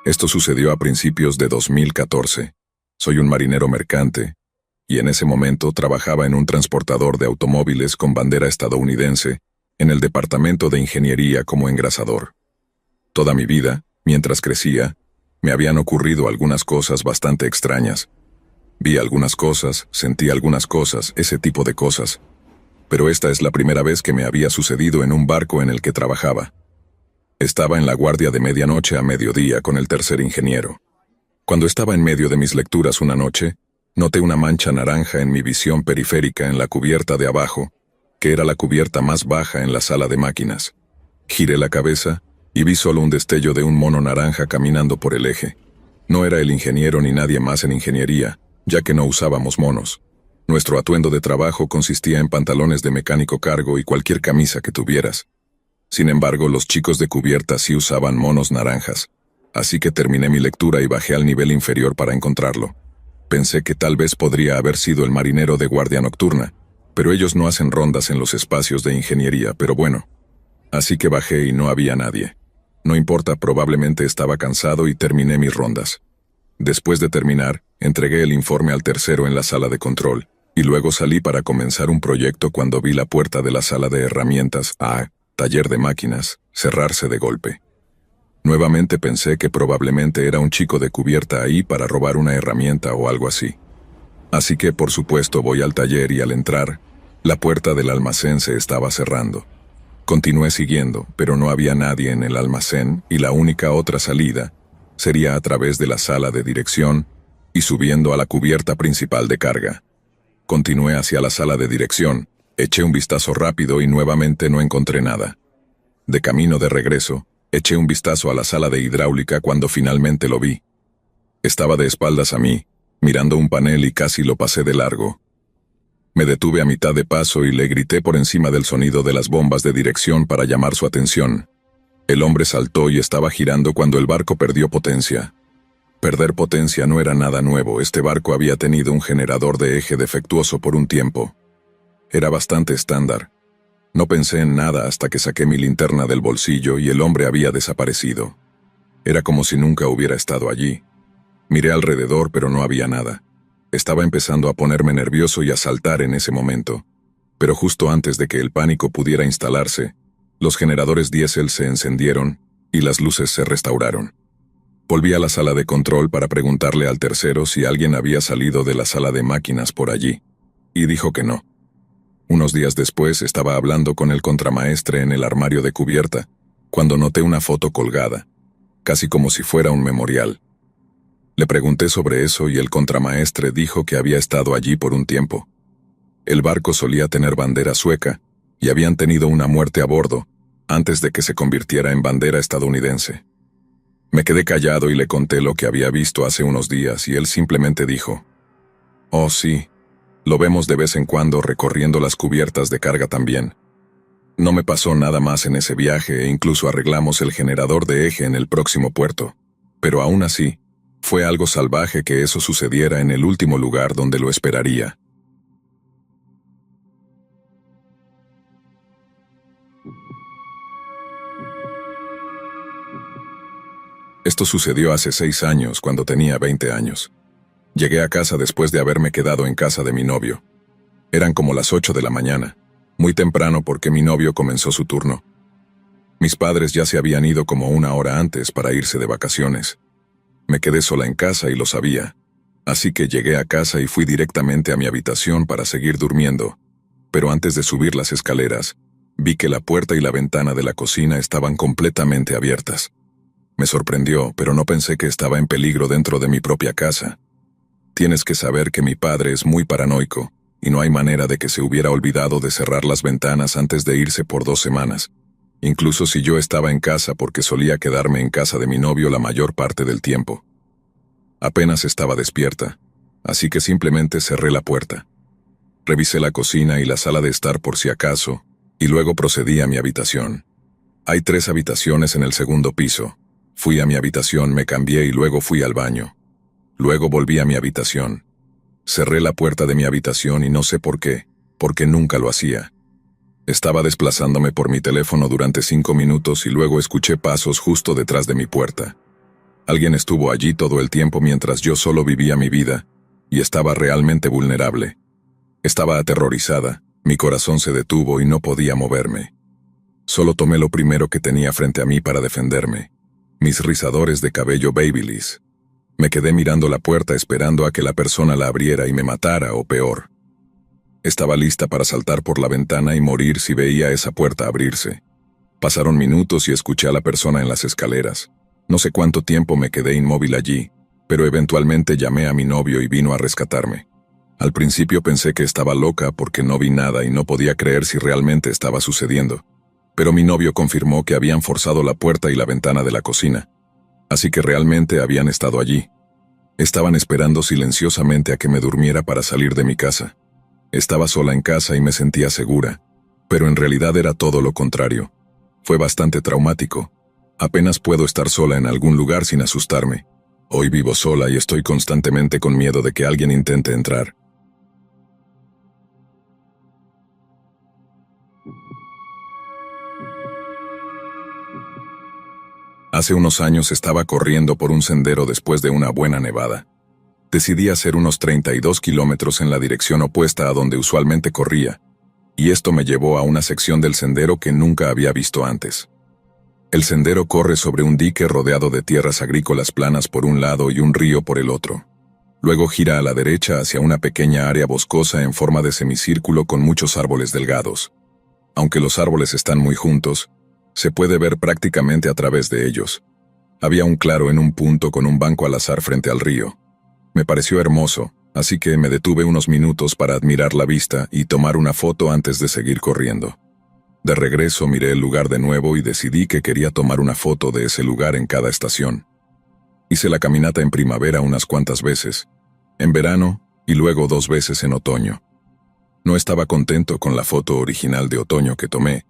Esto sucedió a principios de 2014. Soy un marinero mercante, y en ese momento trabajaba en un transportador de automóviles con bandera estadounidense en el departamento de ingeniería como engrasador. Toda mi vida, mientras crecía, me habían ocurrido algunas cosas bastante extrañas. Vi algunas cosas, sentí algunas cosas, ese tipo de cosas. Pero esta es la primera vez que me había sucedido en un barco en el que trabajaba. Estaba en la guardia de medianoche a mediodía con el tercer ingeniero. Cuando estaba en medio de mis lecturas una noche, noté una mancha naranja en mi visión periférica en la cubierta de abajo, que era la cubierta más baja en la sala de máquinas. Giré la cabeza y vi solo un destello de un mono naranja caminando por el eje. No era el ingeniero ni nadie más en ingeniería, ya que no usábamos monos. Nuestro atuendo de trabajo consistía en pantalones de mecánico cargo y cualquier camisa que tuvieras. Sin embargo, los chicos de cubierta sí usaban monos naranjas, así que terminé mi lectura y bajé al nivel inferior para encontrarlo. Pensé que tal vez podría haber sido el marinero de guardia nocturna, pero ellos no hacen rondas en los espacios de ingeniería, pero bueno. Así que bajé y no había nadie. No importa, probablemente estaba cansado y terminé mis rondas. Después de terminar, entregué el informe al tercero en la sala de control, y luego salí para comenzar un proyecto cuando vi la puerta de la sala de herramientas, taller de máquinas, cerrarse de golpe. Nuevamente pensé que probablemente era un chico de cubierta ahí para robar una herramienta o algo así. Así que, por supuesto, voy al taller y al entrar, la puerta del almacén se estaba cerrando. Continué siguiendo, pero no había nadie en el almacén y la única otra salida sería a través de la sala de dirección y subiendo a la cubierta principal de carga. Continué hacia la sala de dirección, eché un vistazo rápido y nuevamente no encontré nada. De camino de regreso, eché un vistazo a la sala de hidráulica cuando finalmente lo vi. Estaba de espaldas a mí, mirando un panel y casi lo pasé de largo. Me detuve a mitad de paso y le grité por encima del sonido de las bombas de dirección para llamar su atención. El hombre saltó y estaba girando cuando el barco perdió potencia. Perder potencia no era nada nuevo, este barco había tenido un generador de eje defectuoso por un tiempo. Era bastante estándar. No pensé en nada hasta que saqué mi linterna del bolsillo y el hombre había desaparecido. Era como si nunca hubiera estado allí. Miré alrededor, pero no había nada. Estaba empezando a ponerme nervioso y a saltar en ese momento. Pero justo antes de que el pánico pudiera instalarse, los generadores diésel se encendieron y las luces se restauraron. Volví a la sala de control para preguntarle al tercero si alguien había salido de la sala de máquinas por allí, y dijo que no. Unos días después estaba hablando con el contramaestre en el armario de cubierta, cuando noté una foto colgada, casi como si fuera un memorial. Le pregunté sobre eso y el contramaestre dijo que había estado allí por un tiempo. El barco solía tener bandera sueca, y habían tenido una muerte a bordo, antes de que se convirtiera en bandera estadounidense. Me quedé callado y le conté lo que había visto hace unos días y él simplemente dijo: «Oh sí, lo vemos de vez en cuando recorriendo las cubiertas de carga también». No me pasó nada más en ese viaje e incluso arreglamos el generador de eje en el próximo puerto. Pero aún así, fue algo salvaje que eso sucediera en el último lugar donde lo esperaría. Esto sucedió hace 6 años, cuando tenía 20 años. Llegué a casa después de haberme quedado en casa de mi novio. Eran como las 8 de la mañana, muy temprano porque mi novio comenzó su turno. Mis padres ya se habían ido como 1 hora antes para irse de vacaciones. Me quedé sola en casa y lo sabía, así que llegué a casa y fui directamente a mi habitación para seguir durmiendo, pero antes de subir las escaleras, vi que la puerta y la ventana de la cocina estaban completamente abiertas. Me sorprendió, pero no pensé que estaba en peligro dentro de mi propia casa. Tienes que saber que mi padre es muy paranoico, y no hay manera de que se hubiera olvidado de cerrar las ventanas antes de irse por 2 semanas, incluso si yo estaba en casa porque solía quedarme en casa de mi novio la mayor parte del tiempo. Apenas estaba despierta, así que simplemente cerré la puerta. Revisé la cocina y la sala de estar por si acaso, y luego procedí a mi habitación. Hay 3 habitaciones en el segundo piso. Fui a mi habitación, me cambié y luego fui al baño. Luego volví a mi habitación. Cerré la puerta de mi habitación y no sé por qué, porque nunca lo hacía. Estaba desplazándome por mi teléfono durante 5 minutos y luego escuché pasos justo detrás de mi puerta. Alguien estuvo allí todo el tiempo mientras yo solo vivía mi vida, y estaba realmente vulnerable. Estaba aterrorizada, mi corazón se detuvo y no podía moverme. Solo tomé lo primero que tenía frente a mí para defenderme: mis rizadores de cabello Babyliss. Me quedé mirando la puerta esperando a que la persona la abriera y me matara o peor. Estaba lista para saltar por la ventana y morir si veía esa puerta abrirse. Pasaron minutos y escuché a la persona en las escaleras. No sé cuánto tiempo me quedé inmóvil allí, pero eventualmente llamé a mi novio y vino a rescatarme. Al principio pensé que estaba loca porque no vi nada y no podía creer si realmente estaba sucediendo, pero mi novio confirmó que habían forzado la puerta y la ventana de la cocina, así que realmente habían estado allí. Estaban esperando silenciosamente a que me durmiera para salir de mi casa. Estaba sola en casa y me sentía segura, pero en realidad era todo lo contrario. Fue bastante traumático. Apenas puedo estar sola en algún lugar sin asustarme. Hoy vivo sola y estoy constantemente con miedo de que alguien intente entrar. Hace unos años estaba corriendo por un sendero después de una buena nevada. Decidí hacer unos 32 kilómetros en la dirección opuesta a donde usualmente corría, y esto me llevó a una sección del sendero que nunca había visto antes. El sendero corre sobre un dique rodeado de tierras agrícolas planas por un lado y un río por el otro. Luego gira a la derecha hacia una pequeña área boscosa en forma de semicírculo con muchos árboles delgados. Aunque los árboles están muy juntos, se puede ver prácticamente a través de ellos. Había un claro en un punto con un banco al azar frente al río. Me pareció hermoso, así que me detuve unos minutos para admirar la vista y tomar una foto antes de seguir corriendo. De regreso miré el lugar de nuevo y decidí que quería tomar una foto de ese lugar en cada estación. Hice la caminata en primavera unas cuantas veces, en verano y luego 2 veces en otoño. No estaba contento con la foto original de otoño que tomé,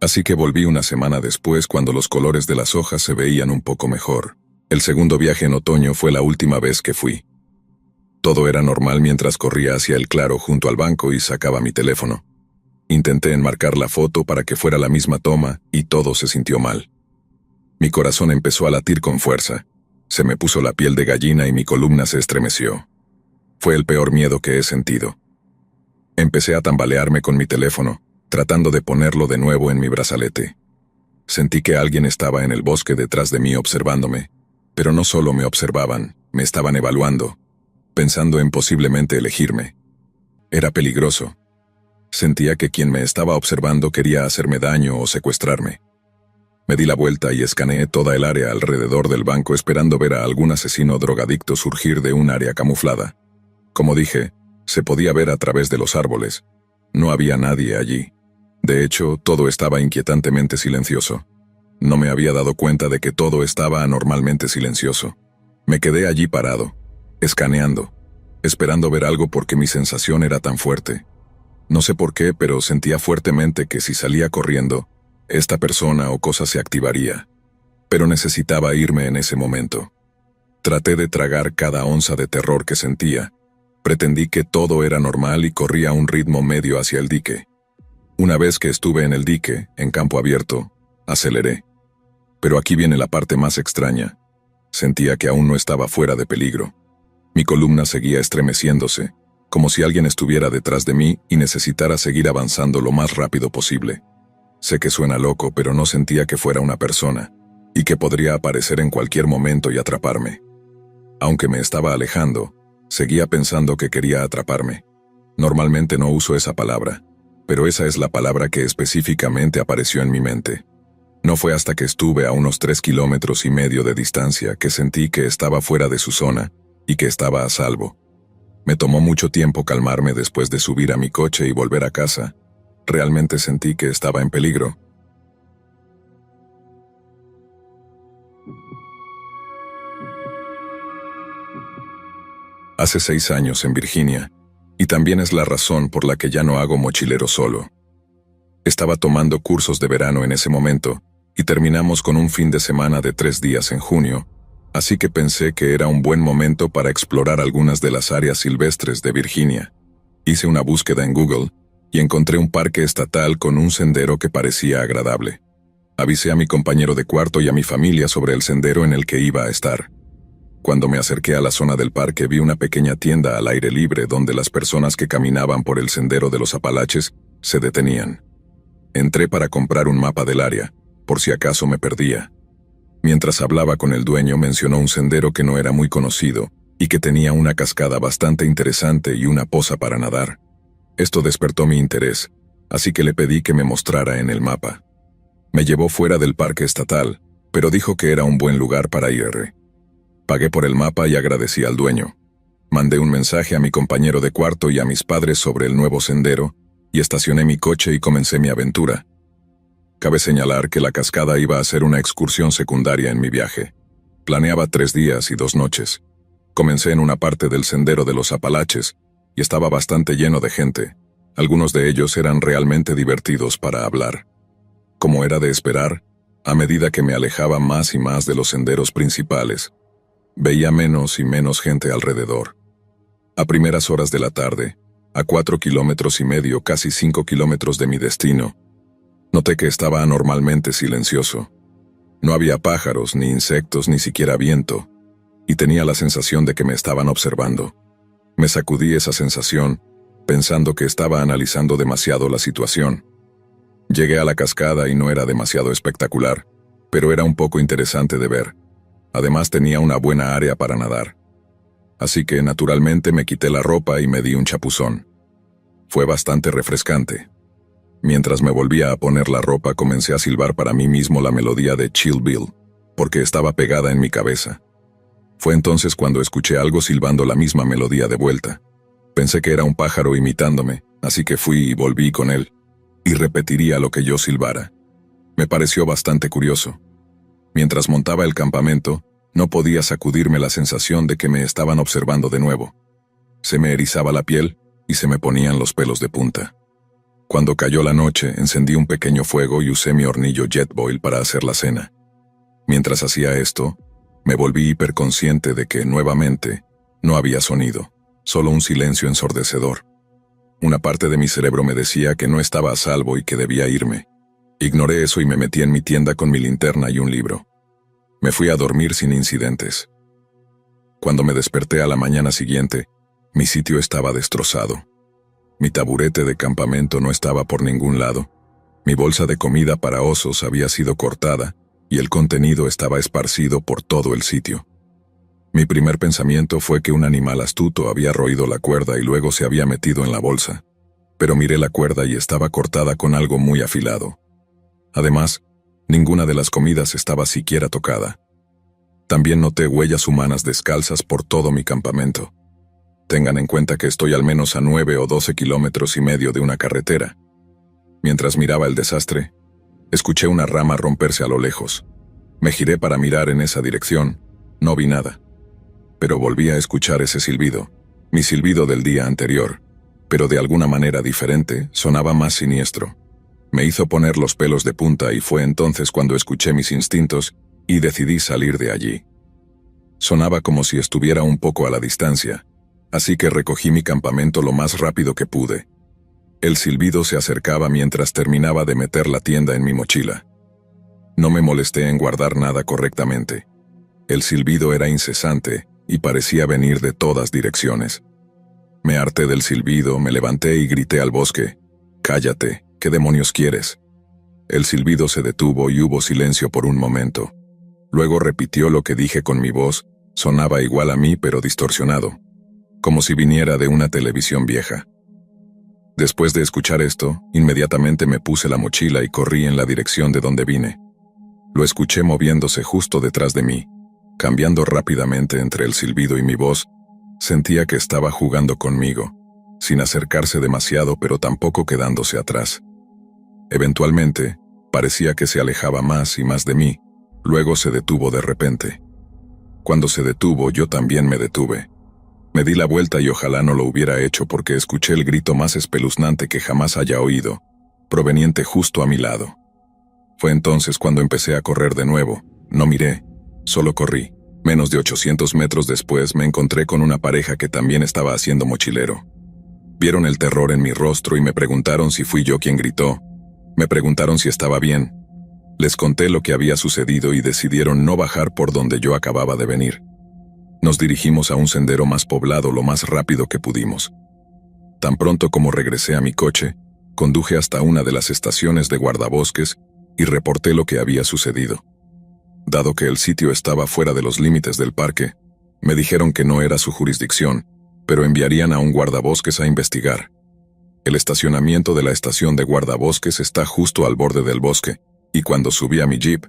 así que volví una semana después cuando los colores de las hojas se veían un poco mejor. El segundo viaje en otoño fue la última vez que fui. Todo era normal mientras corría hacia el claro junto al banco y sacaba mi teléfono. Intenté enmarcar la foto para que fuera la misma toma y todo se sintió mal. Mi corazón empezó a latir con fuerza. Se me puso la piel de gallina y mi columna se estremeció. Fue el peor miedo que he sentido. Empecé a tambalearme con mi teléfono, tratando de ponerlo de nuevo en mi brazalete. Sentí que alguien estaba en el bosque detrás de mí observándome, pero no solo me observaban, me estaban evaluando, pensando en posiblemente elegirme. Era peligroso. Sentía que quien me estaba observando quería hacerme daño o secuestrarme. Me di la vuelta y escaneé toda el área alrededor del banco esperando ver a algún asesino drogadicto surgir de un área camuflada. Como dije, se podía ver a través de los árboles. No había nadie allí. De hecho, todo estaba inquietantemente silencioso. No me había dado cuenta de que todo estaba anormalmente silencioso. Me quedé allí parado, escaneando, esperando ver algo porque mi sensación era tan fuerte. No sé por qué, pero sentía fuertemente que si salía corriendo, esta persona o cosa se activaría. Pero necesitaba irme en ese momento. Traté de tragar cada onza de terror que sentía. Pretendí que todo era normal y corría a un ritmo medio hacia el dique. Una vez que estuve en el dique, en campo abierto, aceleré. Pero aquí viene la parte más extraña. Sentía que aún no estaba fuera de peligro. Mi columna seguía estremeciéndose, como si alguien estuviera detrás de mí y necesitara seguir avanzando lo más rápido posible. Sé que suena loco, pero no sentía que fuera una persona, y que podría aparecer en cualquier momento y atraparme. Aunque me estaba alejando, seguía pensando que quería atraparme. Normalmente no uso esa palabra, pero esa es la palabra que específicamente apareció en mi mente. No fue hasta que estuve a unos 3,5 kilómetros de distancia que sentí que estaba fuera de su zona y que estaba a salvo. Me tomó mucho tiempo calmarme después de subir a mi coche y volver a casa. Realmente sentí que estaba en peligro. Hace 6 años en Virginia, y también es la razón por la que ya no hago mochilero solo. Estaba tomando cursos de verano en ese momento, y terminamos con un fin de semana de 3 días en junio, así que pensé que era un buen momento para explorar algunas de las áreas silvestres de Virginia. Hice una búsqueda en Google, y encontré un parque estatal con un sendero que parecía agradable. Avisé a mi compañero de cuarto y a mi familia sobre el sendero en el que iba a estar. Cuando me acerqué a la zona del parque vi una pequeña tienda al aire libre donde las personas que caminaban por el sendero de los Apalaches se detenían. Entré para comprar un mapa del área, por si acaso me perdía. Mientras hablaba con el dueño mencionó un sendero que no era muy conocido y que tenía una cascada bastante interesante y una poza para nadar. Esto despertó mi interés, así que le pedí que me mostrara en el mapa. Me llevó fuera del parque estatal, pero dijo que era un buen lugar para ir. Pagué por el mapa y agradecí al dueño. Mandé un mensaje a mi compañero de cuarto y a mis padres sobre el nuevo sendero, y estacioné mi coche y comencé mi aventura. Cabe señalar que la cascada iba a ser una excursión secundaria en mi viaje. Planeaba 3 días y 2 noches. Comencé en una parte del sendero de los Apalaches, y estaba bastante lleno de gente. Algunos de ellos eran realmente divertidos para hablar. Como era de esperar, a medida que me alejaba más y más de los senderos principales, veía menos y menos gente alrededor. A primeras horas de la tarde, a 4,5 kilómetros, casi 5 kilómetros de mi destino, noté que estaba anormalmente silencioso. No había pájaros, ni insectos, ni siquiera viento, y tenía la sensación de que me estaban observando. Me sacudí esa sensación, pensando que estaba analizando demasiado la situación. Llegué a la cascada y no era demasiado espectacular, pero era un poco interesante de ver. Además tenía una buena área para nadar. Así que naturalmente me quité la ropa y me di un chapuzón. Fue bastante refrescante. Mientras me volvía a poner la ropa comencé a silbar para mí mismo la melodía de Chill Bill, porque estaba pegada en mi cabeza. Fue entonces cuando escuché algo silbando la misma melodía de vuelta. Pensé que era un pájaro imitándome, así que fui y volví con él, y repetiría lo que yo silbara. Me pareció bastante curioso. Mientras montaba el campamento, no podía sacudirme la sensación de que me estaban observando de nuevo. Se me erizaba la piel y se me ponían los pelos de punta. Cuando cayó la noche, encendí un pequeño fuego y usé mi hornillo Jetboil para hacer la cena. Mientras hacía esto, me volví hiperconsciente de que, nuevamente, no había sonido, solo un silencio ensordecedor. Una parte de mi cerebro me decía que no estaba a salvo y que debía irme. Ignoré eso y me metí en mi tienda con mi linterna y un libro. Me fui a dormir sin incidentes. Cuando me desperté a la mañana siguiente, mi sitio estaba destrozado. Mi taburete de campamento no estaba por ningún lado. Mi bolsa de comida para osos había sido cortada y el contenido estaba esparcido por todo el sitio. Mi primer pensamiento fue que un animal astuto había roído la cuerda y luego se había metido en la bolsa. Pero miré la cuerda y estaba cortada con algo muy afilado. Además, ninguna de las comidas estaba siquiera tocada. También noté huellas humanas descalzas por todo mi campamento. Tengan en cuenta que estoy al menos a 9 o 12,5 kilómetros de una carretera. Mientras miraba el desastre, escuché una rama romperse a lo lejos. Me giré para mirar en esa dirección. No vi nada. Pero volví a escuchar ese silbido, mi silbido del día anterior, pero de alguna manera diferente, sonaba más siniestro. Me hizo poner los pelos de punta y fue entonces cuando escuché mis instintos y decidí salir de allí. Sonaba como si estuviera un poco a la distancia, así que recogí mi campamento lo más rápido que pude. El silbido se acercaba mientras terminaba de meter la tienda en mi mochila. No me molesté en guardar nada correctamente. El silbido era incesante y parecía venir de todas direcciones. Me harté del silbido, me levanté y grité al bosque: «¡Cállate! ¿Qué demonios quieres?». El silbido se detuvo y hubo silencio por un momento. Luego repitió lo que dije con mi voz, sonaba igual a mí pero distorsionado, como si viniera de una televisión vieja. Después de escuchar esto, inmediatamente me puse la mochila y corrí en la dirección de donde vine. Lo escuché moviéndose justo detrás de mí, cambiando rápidamente entre el silbido y mi voz. Sentía que estaba jugando conmigo, sin acercarse demasiado pero tampoco quedándose atrás. Eventualmente, parecía que se alejaba más y más de mí, luego se detuvo de repente. Cuando se detuvo, yo también me detuve. Me di la vuelta y ojalá no lo hubiera hecho porque escuché el grito más espeluznante que jamás haya oído, proveniente justo a mi lado. Fue entonces cuando empecé a correr de nuevo. No miré, solo corrí. Menos de 800 metros después me encontré con una pareja que también estaba haciendo mochilero. Vieron el terror en mi rostro y me preguntaron si fui yo quien gritó. Me preguntaron si estaba bien. Les conté lo que había sucedido y decidieron no bajar por donde yo acababa de venir. Nos dirigimos a un sendero más poblado lo más rápido que pudimos. Tan pronto como regresé a mi coche, conduje hasta una de las estaciones de guardabosques y reporté lo que había sucedido. Dado que el sitio estaba fuera de los límites del parque, me dijeron que no era su jurisdicción, pero enviarían a un guardabosques a investigar. El estacionamiento de la estación de guardabosques está justo al borde del bosque, y cuando subí a mi jeep,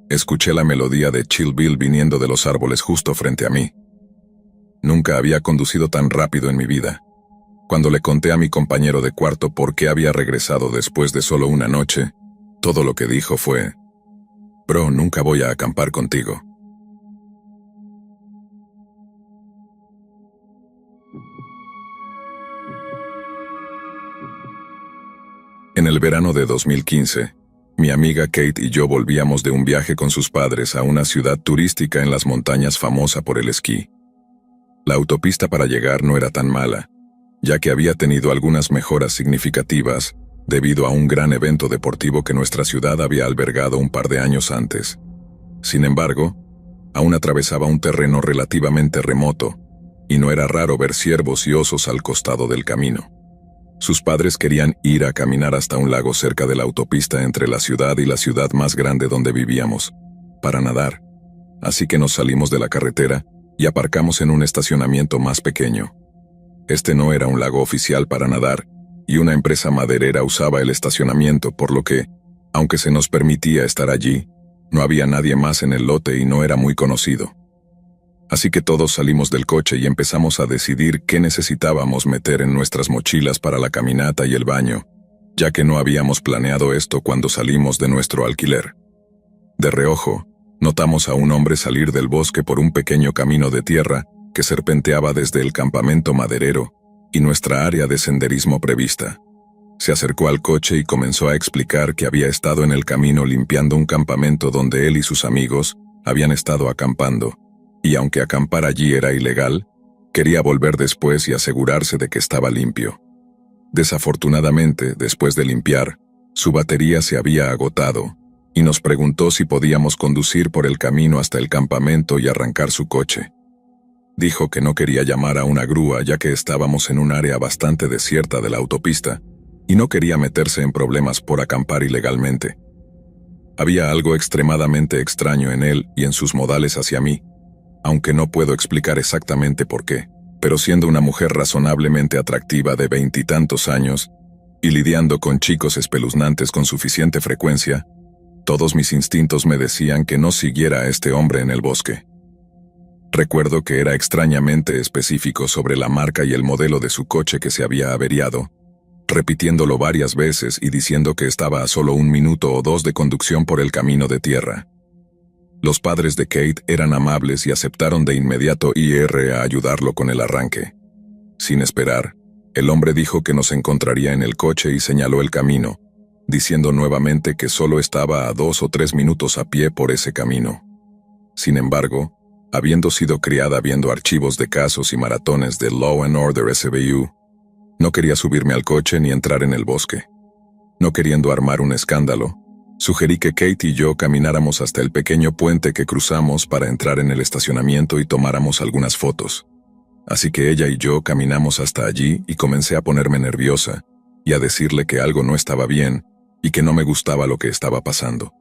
escuché la melodía de Chill Bill viniendo de los árboles justo frente a mí. Nunca había conducido tan rápido en mi vida. Cuando le conté a mi compañero de cuarto por qué había regresado después de solo una noche, todo lo que dijo fue: «Bro, nunca voy a acampar contigo». En el verano de 2015, mi amiga Kate y yo volvíamos de un viaje con sus padres a una ciudad turística en las montañas famosa por el esquí. La autopista para llegar no era tan mala, ya que había tenido algunas mejoras significativas debido a un gran evento deportivo que nuestra ciudad había albergado un par de años antes. Sin embargo, aún atravesaba un terreno relativamente remoto, y no era raro ver ciervos y osos al costado del camino. Sus padres querían ir a caminar hasta un lago cerca de la autopista entre la ciudad y la ciudad más grande donde vivíamos, para nadar. Así que nos salimos de la carretera y aparcamos en un estacionamiento más pequeño. Este no era un lago oficial para nadar, y una empresa maderera usaba el estacionamiento, por lo que, aunque se nos permitía estar allí, no había nadie más en el lote y no era muy conocido. Así que todos salimos del coche y empezamos a decidir qué necesitábamos meter en nuestras mochilas para la caminata y el baño, ya que no habíamos planeado esto cuando salimos de nuestro alquiler. De reojo, notamos a un hombre salir del bosque por un pequeño camino de tierra que serpenteaba desde el campamento maderero y nuestra área de senderismo prevista. Se acercó al coche y comenzó a explicar que había estado en el camino limpiando un campamento donde él y sus amigos habían estado acampando, y aunque acampar allí era ilegal, quería volver después y asegurarse de que estaba limpio. Desafortunadamente, después de limpiar, su batería se había agotado, y nos preguntó si podíamos conducir por el camino hasta el campamento y arrancar su coche. Dijo que no quería llamar a una grúa ya que estábamos en un área bastante desierta de la autopista, y no quería meterse en problemas por acampar ilegalmente. Había algo extremadamente extraño en él y en sus modales hacia mí, aunque no puedo explicar exactamente por qué, pero siendo una mujer razonablemente atractiva de 20 y tantos años, y lidiando con chicos espeluznantes con suficiente frecuencia, todos mis instintos me decían que no siguiera a este hombre en el bosque. Recuerdo que era extrañamente específico sobre la marca y el modelo de su coche que se había averiado, repitiéndolo varias veces y diciendo que estaba a solo 1 minuto o 2 de conducción por el camino de tierra. Los padres de Kate eran amables y aceptaron de inmediato ir a ayudarlo con el arranque. Sin esperar, el hombre dijo que nos encontraría en el coche y señaló el camino, diciendo nuevamente que solo estaba a 2 o 3 minutos a pie por ese camino. Sin embargo, habiendo sido criada viendo archivos de casos y maratones de Law and Order SVU, no quería subirme al coche ni entrar en el bosque. No queriendo armar un escándalo, sugerí que Kate y yo camináramos hasta el pequeño puente que cruzamos para entrar en el estacionamiento y tomáramos algunas fotos. Así que ella y yo caminamos hasta allí y comencé a ponerme nerviosa y a decirle que algo no estaba bien y que no me gustaba lo que estaba pasando.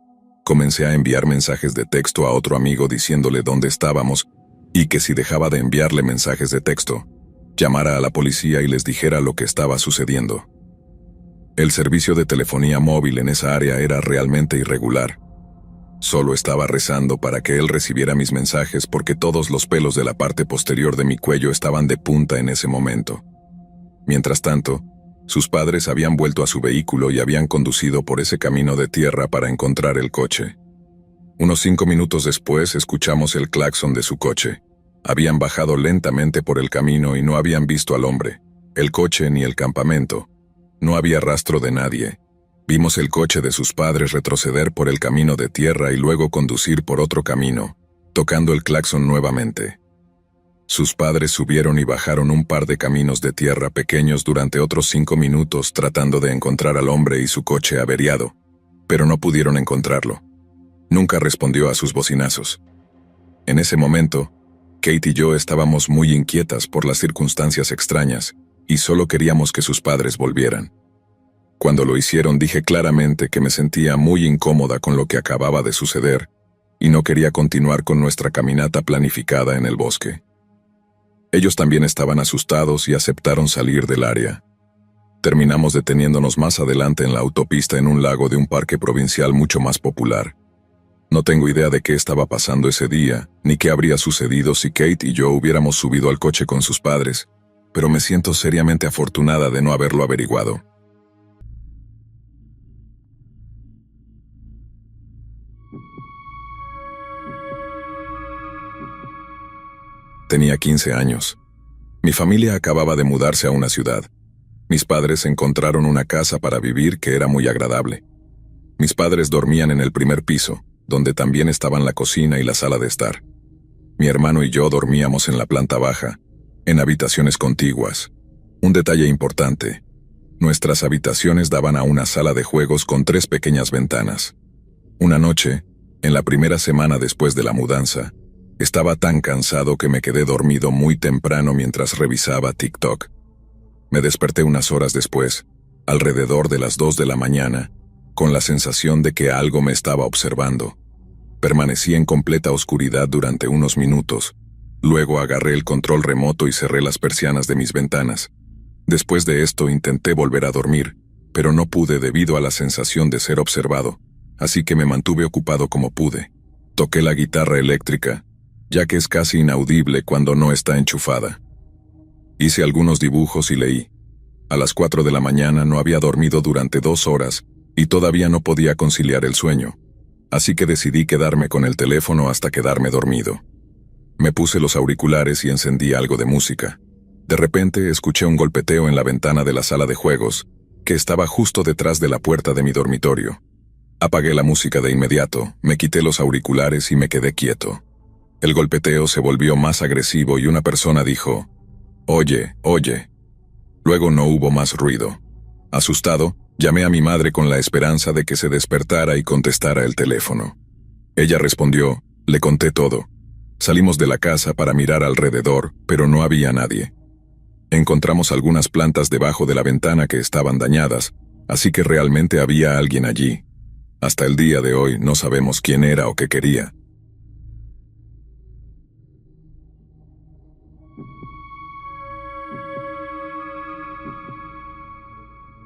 Comencé a enviar mensajes de texto a otro amigo diciéndole dónde estábamos y que si dejaba de enviarle mensajes de texto, llamara a la policía y les dijera lo que estaba sucediendo. El servicio de telefonía móvil en esa área era realmente irregular. Solo estaba rezando para que él recibiera mis mensajes porque todos los pelos de la parte posterior de mi cuello estaban de punta en ese momento. Mientras tanto, sus padres habían vuelto a su vehículo y habían conducido por ese camino de tierra para encontrar el coche. Unos 5 minutos después escuchamos el claxon de su coche. Habían bajado lentamente por el camino y no habían visto al hombre, el coche ni el campamento. No había rastro de nadie. Vimos el coche de sus padres retroceder por el camino de tierra y luego conducir por otro camino, tocando el claxon nuevamente. Sus padres subieron y bajaron un par de caminos de tierra pequeños durante otros 5 minutos tratando de encontrar al hombre y su coche averiado, pero no pudieron encontrarlo. Nunca respondió a sus bocinazos. En ese momento, Kate y yo estábamos muy inquietas por las circunstancias extrañas y solo queríamos que sus padres volvieran. Cuando lo hicieron dije claramente que me sentía muy incómoda con lo que acababa de suceder y no quería continuar con nuestra caminata planificada en el bosque. Ellos también estaban asustados y aceptaron salir del área. Terminamos deteniéndonos más adelante en la autopista en un lago de un parque provincial mucho más popular. No tengo idea de qué estaba pasando ese día, ni qué habría sucedido si Kate y yo hubiéramos subido al coche con sus padres, pero me siento seriamente afortunada de no haberlo averiguado. Tenía 15 años. Mi familia acababa de mudarse a una ciudad. Mis padres encontraron una casa para vivir que era muy agradable. Mis padres dormían en el primer piso, donde también estaban la cocina y la sala de estar. Mi hermano y yo dormíamos en la planta baja, en habitaciones contiguas. Un detalle importante: nuestras habitaciones daban a una sala de juegos con 3 pequeñas ventanas. Una noche, en la primera semana después de la mudanza, estaba tan cansado que me quedé dormido muy temprano mientras revisaba TikTok. Me desperté unas horas después, alrededor de las 2 de la mañana, con la sensación de que algo me estaba observando. Permanecí en completa oscuridad durante unos minutos. Luego agarré el control remoto y cerré las persianas de mis ventanas. Después de esto intenté volver a dormir, pero no pude debido a la sensación de ser observado, así que me mantuve ocupado como pude. Toqué la guitarra eléctrica, ya que es casi inaudible cuando no está enchufada. Hice algunos dibujos y leí. A las 4 de la mañana no había dormido durante 2 horas y todavía no podía conciliar el sueño, así que decidí quedarme con el teléfono hasta quedarme dormido. Me puse los auriculares y encendí algo de música. De repente escuché un golpeteo en la ventana de la sala de juegos, que estaba justo detrás de la puerta de mi dormitorio. Apagué la música de inmediato, me quité los auriculares y me quedé quieto. El golpeteo se volvió más agresivo y una persona dijo: «Oye, oye». Luego no hubo más ruido. Asustado, llamé a mi madre con la esperanza de que se despertara y contestara el teléfono. Ella respondió, le conté todo. Salimos de la casa para mirar alrededor, pero no había nadie. Encontramos algunas plantas debajo de la ventana que estaban dañadas, así que realmente había alguien allí. Hasta el día de hoy no sabemos quién era o qué quería.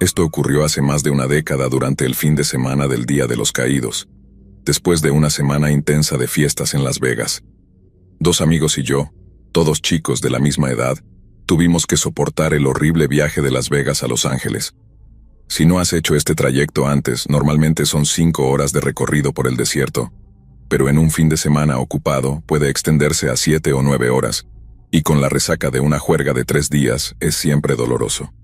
Esto ocurrió hace más de una década durante el fin de semana del Día de los Caídos, después de una semana intensa de fiestas en Las Vegas. 2 amigos y yo, todos chicos de la misma edad, tuvimos que soportar el horrible viaje de Las Vegas a Los Ángeles. Si no has hecho este trayecto antes, normalmente son 5 horas de recorrido por el desierto, pero en un fin de semana ocupado puede extenderse a 7 o 9 horas, y con la resaca de una juerga de 3 días es siempre doloroso.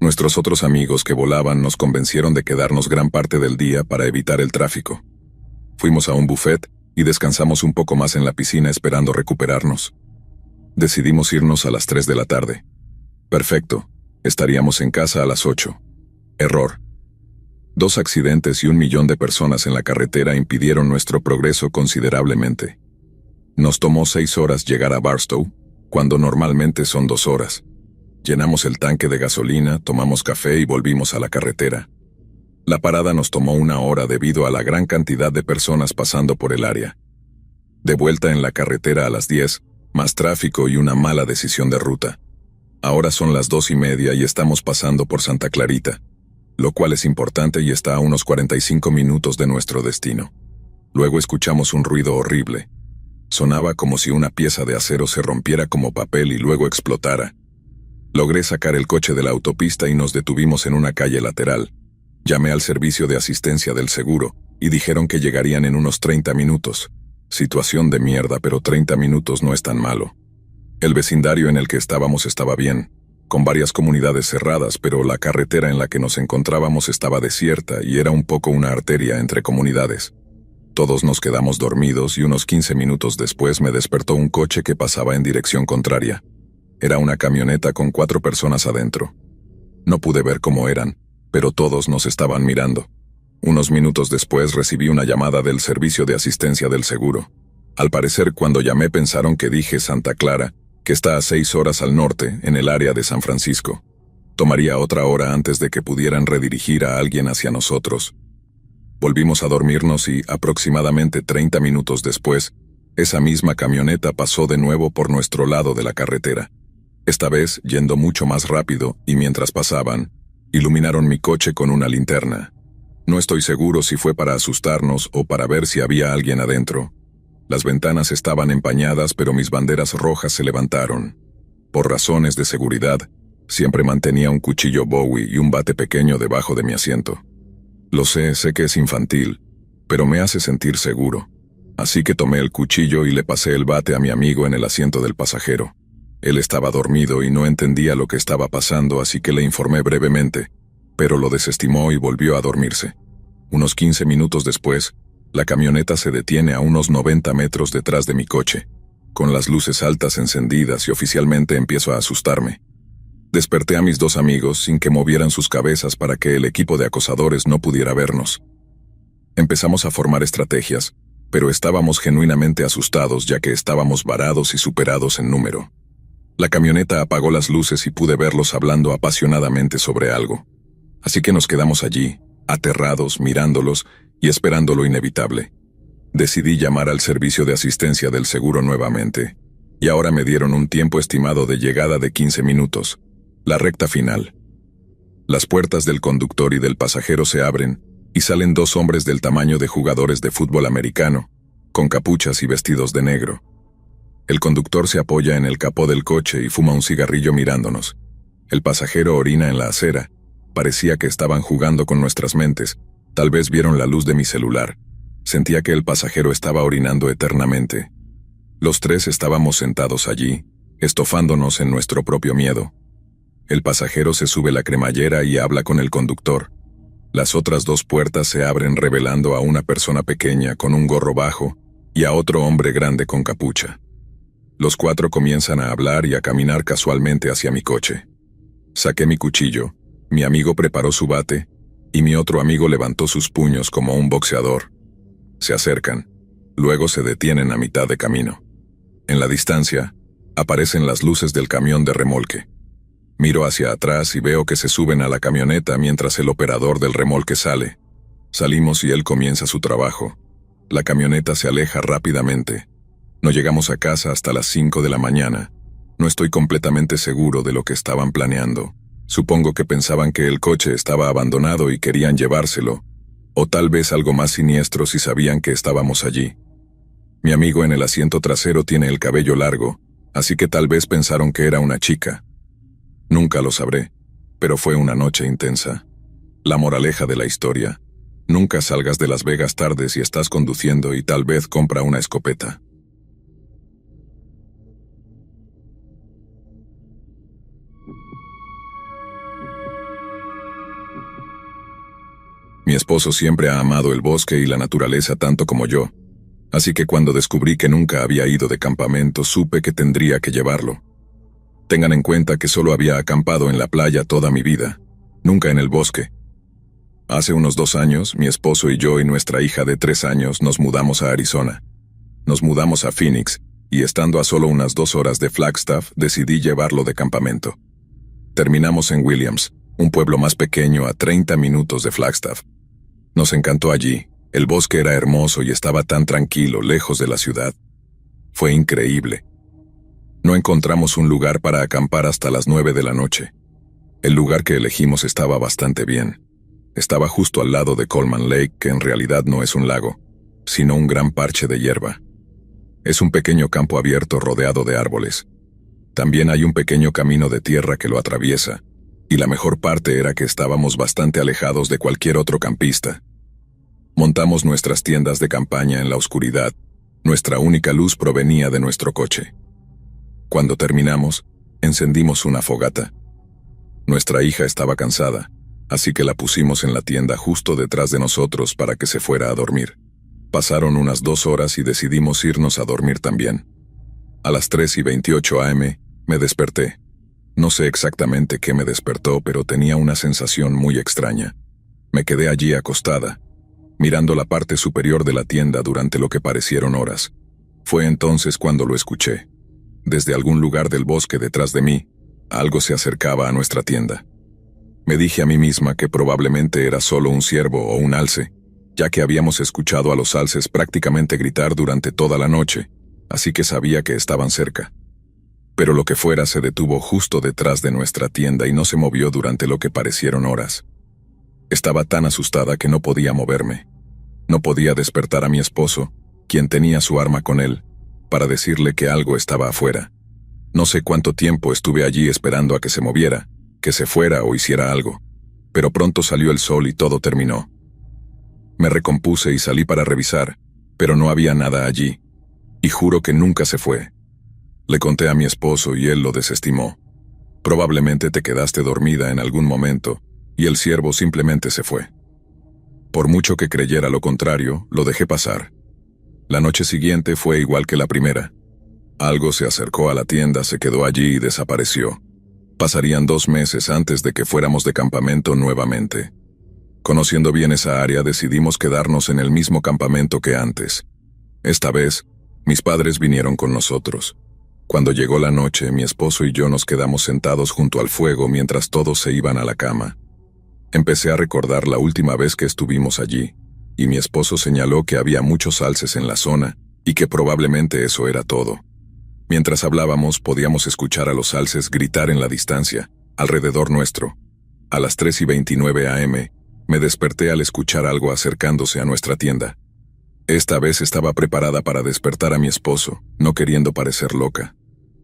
Nuestros otros amigos que volaban nos convencieron de quedarnos gran parte del día para evitar el tráfico. Fuimos a un buffet y descansamos un poco más en la piscina esperando recuperarnos. Decidimos irnos a las 3 de la tarde. Perfecto, estaríamos en casa a las 8. Error. 2 accidentes y 1 millón de personas en la carretera impidieron nuestro progreso considerablemente. Nos tomó 6 horas llegar a Barstow, cuando normalmente son 2 horas. Llenamos el tanque de gasolina, tomamos café y volvimos a la carretera. La parada nos tomó 1 hora debido a la gran cantidad de personas pasando por el área. De vuelta en la carretera a las 10, más tráfico y una mala decisión de ruta. Ahora son las 2:30 y estamos pasando por Santa Clarita, lo cual es importante y está a unos 45 minutos de nuestro destino. Luego escuchamos un ruido horrible. Sonaba como si una pieza de acero se rompiera como papel y luego explotara. Logré sacar el coche de la autopista y nos detuvimos en una calle lateral. Llamé al servicio de asistencia del seguro y dijeron que llegarían en unos 30 minutos. Situación de mierda, pero 30 minutos no es tan malo. El vecindario en el que estábamos estaba bien, con varias comunidades cerradas, pero la carretera en la que nos encontrábamos estaba desierta y era un poco una arteria entre comunidades. Todos nos quedamos dormidos y unos 15 minutos después me despertó un coche que pasaba en dirección contraria. Era una camioneta con 4 personas adentro. No pude ver cómo eran, pero todos nos estaban mirando. Unos minutos después recibí una llamada del servicio de asistencia del seguro. Al parecer, cuando llamé pensaron que dije Santa Clara, que está a 6 horas al norte, en el área de San Francisco. Tomaría otra hora antes de que pudieran redirigir a alguien hacia nosotros. Volvimos a dormirnos y, aproximadamente 30 minutos después, esa misma camioneta pasó de nuevo por nuestro lado de la carretera. Esta vez, yendo mucho más rápido, y mientras pasaban, iluminaron mi coche con una linterna. No estoy seguro si fue para asustarnos o para ver si había alguien adentro. Las ventanas estaban empañadas, pero mis banderas rojas se levantaron. Por razones de seguridad, siempre mantenía un cuchillo Bowie y un bate pequeño debajo de mi asiento. Lo sé que es infantil, pero me hace sentir seguro. Así que tomé el cuchillo y le pasé el bate a mi amigo en el asiento del pasajero. Él estaba dormido y no entendía lo que estaba pasando, así que le informé brevemente, pero lo desestimó y volvió a dormirse. Unos 15 minutos después, la camioneta se detiene a unos 90 metros detrás de mi coche, con las luces altas encendidas y oficialmente empiezo a asustarme. Desperté a mis 2 amigos sin que movieran sus cabezas para que el equipo de acosadores no pudiera vernos. Empezamos a formar estrategias, pero estábamos genuinamente asustados ya que estábamos varados y superados en número. La camioneta apagó las luces y pude verlos hablando apasionadamente sobre algo. Así que nos quedamos allí, aterrados, mirándolos y esperando lo inevitable. Decidí llamar al servicio de asistencia del seguro nuevamente, y ahora me dieron un tiempo estimado de llegada de 15 minutos. La recta final. Las puertas del conductor y del pasajero se abren, y salen 2 hombres del tamaño de jugadores de fútbol americano, con capuchas y vestidos de negro. El conductor se apoya en el capó del coche y fuma un cigarrillo mirándonos. El pasajero orina en la acera. Parecía que estaban jugando con nuestras mentes. Tal vez vieron la luz de mi celular. Sentía que el pasajero estaba orinando eternamente. Los 3 estábamos sentados allí, estofándonos en nuestro propio miedo. El pasajero se sube la cremallera y habla con el conductor. Las otras 2 puertas se abren revelando a una persona pequeña con un gorro bajo y a otro hombre grande con capucha. Los 4 comienzan a hablar y a caminar casualmente hacia mi coche. Saqué mi cuchillo, mi amigo preparó su bate, y mi otro amigo levantó sus puños como un boxeador. Se acercan, luego se detienen a mitad de camino. En la distancia, aparecen las luces del camión de remolque. Miro hacia atrás y veo que se suben a la camioneta mientras el operador del remolque sale. Salimos y él comienza su trabajo. La camioneta se aleja rápidamente. No llegamos a casa hasta las 5 de la mañana. No estoy completamente seguro de lo que estaban planeando. Supongo que pensaban que el coche estaba abandonado y querían llevárselo, o tal vez algo más siniestro si sabían que estábamos allí. Mi amigo en el asiento trasero tiene el cabello largo, así que tal vez pensaron que era una chica. Nunca lo sabré, pero fue una noche intensa. La moraleja de la historia: nunca salgas de Las Vegas tarde si estás conduciendo y tal vez compra una escopeta. Mi esposo siempre ha amado el bosque y la naturaleza tanto como yo, así que cuando descubrí que nunca había ido de campamento supe que tendría que llevarlo. Tengan en cuenta que solo había acampado en la playa toda mi vida, nunca en el bosque. Hace unos 2 años, mi esposo y yo y nuestra hija de 3 años nos mudamos a Arizona. Nos mudamos a Phoenix, y estando a solo unas 2 horas de Flagstaff, decidí llevarlo de campamento. Terminamos en Williams, un pueblo más pequeño a 30 minutos de Flagstaff. Nos encantó allí, el bosque era hermoso y estaba tan tranquilo, lejos de la ciudad. Fue increíble. No encontramos un lugar para acampar hasta las 9 de la noche. El lugar que elegimos estaba bastante bien. Estaba justo al lado de Coleman Lake, que en realidad no es un lago, sino un gran parche de hierba. Es un pequeño campo abierto rodeado de árboles. También hay un pequeño camino de tierra que lo atraviesa, y la mejor parte era que estábamos bastante alejados de cualquier otro campista. Montamos nuestras tiendas de campaña en la oscuridad. Nuestra única luz provenía de nuestro coche. Cuando terminamos, encendimos una fogata. Nuestra hija estaba cansada, así que la pusimos en la tienda justo detrás de nosotros para que se fuera a dormir. Pasaron unas 2 horas y decidimos irnos a dormir también. A las 3:28 a.m. me desperté. No sé exactamente qué me despertó, pero tenía una sensación muy extraña. Me quedé allí acostada, mirando la parte superior de la tienda durante lo que parecieron horas. Fue entonces cuando lo escuché. Desde algún lugar del bosque detrás de mí, algo se acercaba a nuestra tienda. Me dije a mí misma que probablemente era solo un ciervo o un alce, ya que habíamos escuchado a los alces prácticamente gritar durante toda la noche, así que sabía que estaban cerca. Pero lo que fuera se detuvo justo detrás de nuestra tienda y no se movió durante lo que parecieron horas. Estaba tan asustada que no podía moverme. No podía despertar a mi esposo, quien tenía su arma con él, para decirle que algo estaba afuera. No sé cuánto tiempo estuve allí esperando a que se moviera, que se fuera o hiciera algo, pero pronto salió el sol y todo terminó. Me recompuse y salí para revisar, pero no había nada allí, y juro que nunca se fue. Le conté a mi esposo y él lo desestimó. Probablemente te quedaste dormida en algún momento, y el ciervo simplemente se fue. Por mucho que creyera lo contrario, lo dejé pasar. La noche siguiente fue igual que la primera. Algo se acercó a la tienda, se quedó allí y desapareció. Pasarían 2 meses antes de que fuéramos de campamento nuevamente. Conociendo bien esa área, decidimos quedarnos en el mismo campamento que antes. Esta vez, mis padres vinieron con nosotros. Cuando llegó la noche, mi esposo y yo nos quedamos sentados junto al fuego mientras todos se iban a la cama. Empecé a recordar la última vez que estuvimos allí, y mi esposo señaló que había muchos alces en la zona, y que probablemente eso era todo. Mientras hablábamos, podíamos escuchar a los alces gritar en la distancia, alrededor nuestro. A las 3:29 a.m., me desperté al escuchar algo acercándose a nuestra tienda. Esta vez estaba preparada para despertar a mi esposo, no queriendo parecer loca.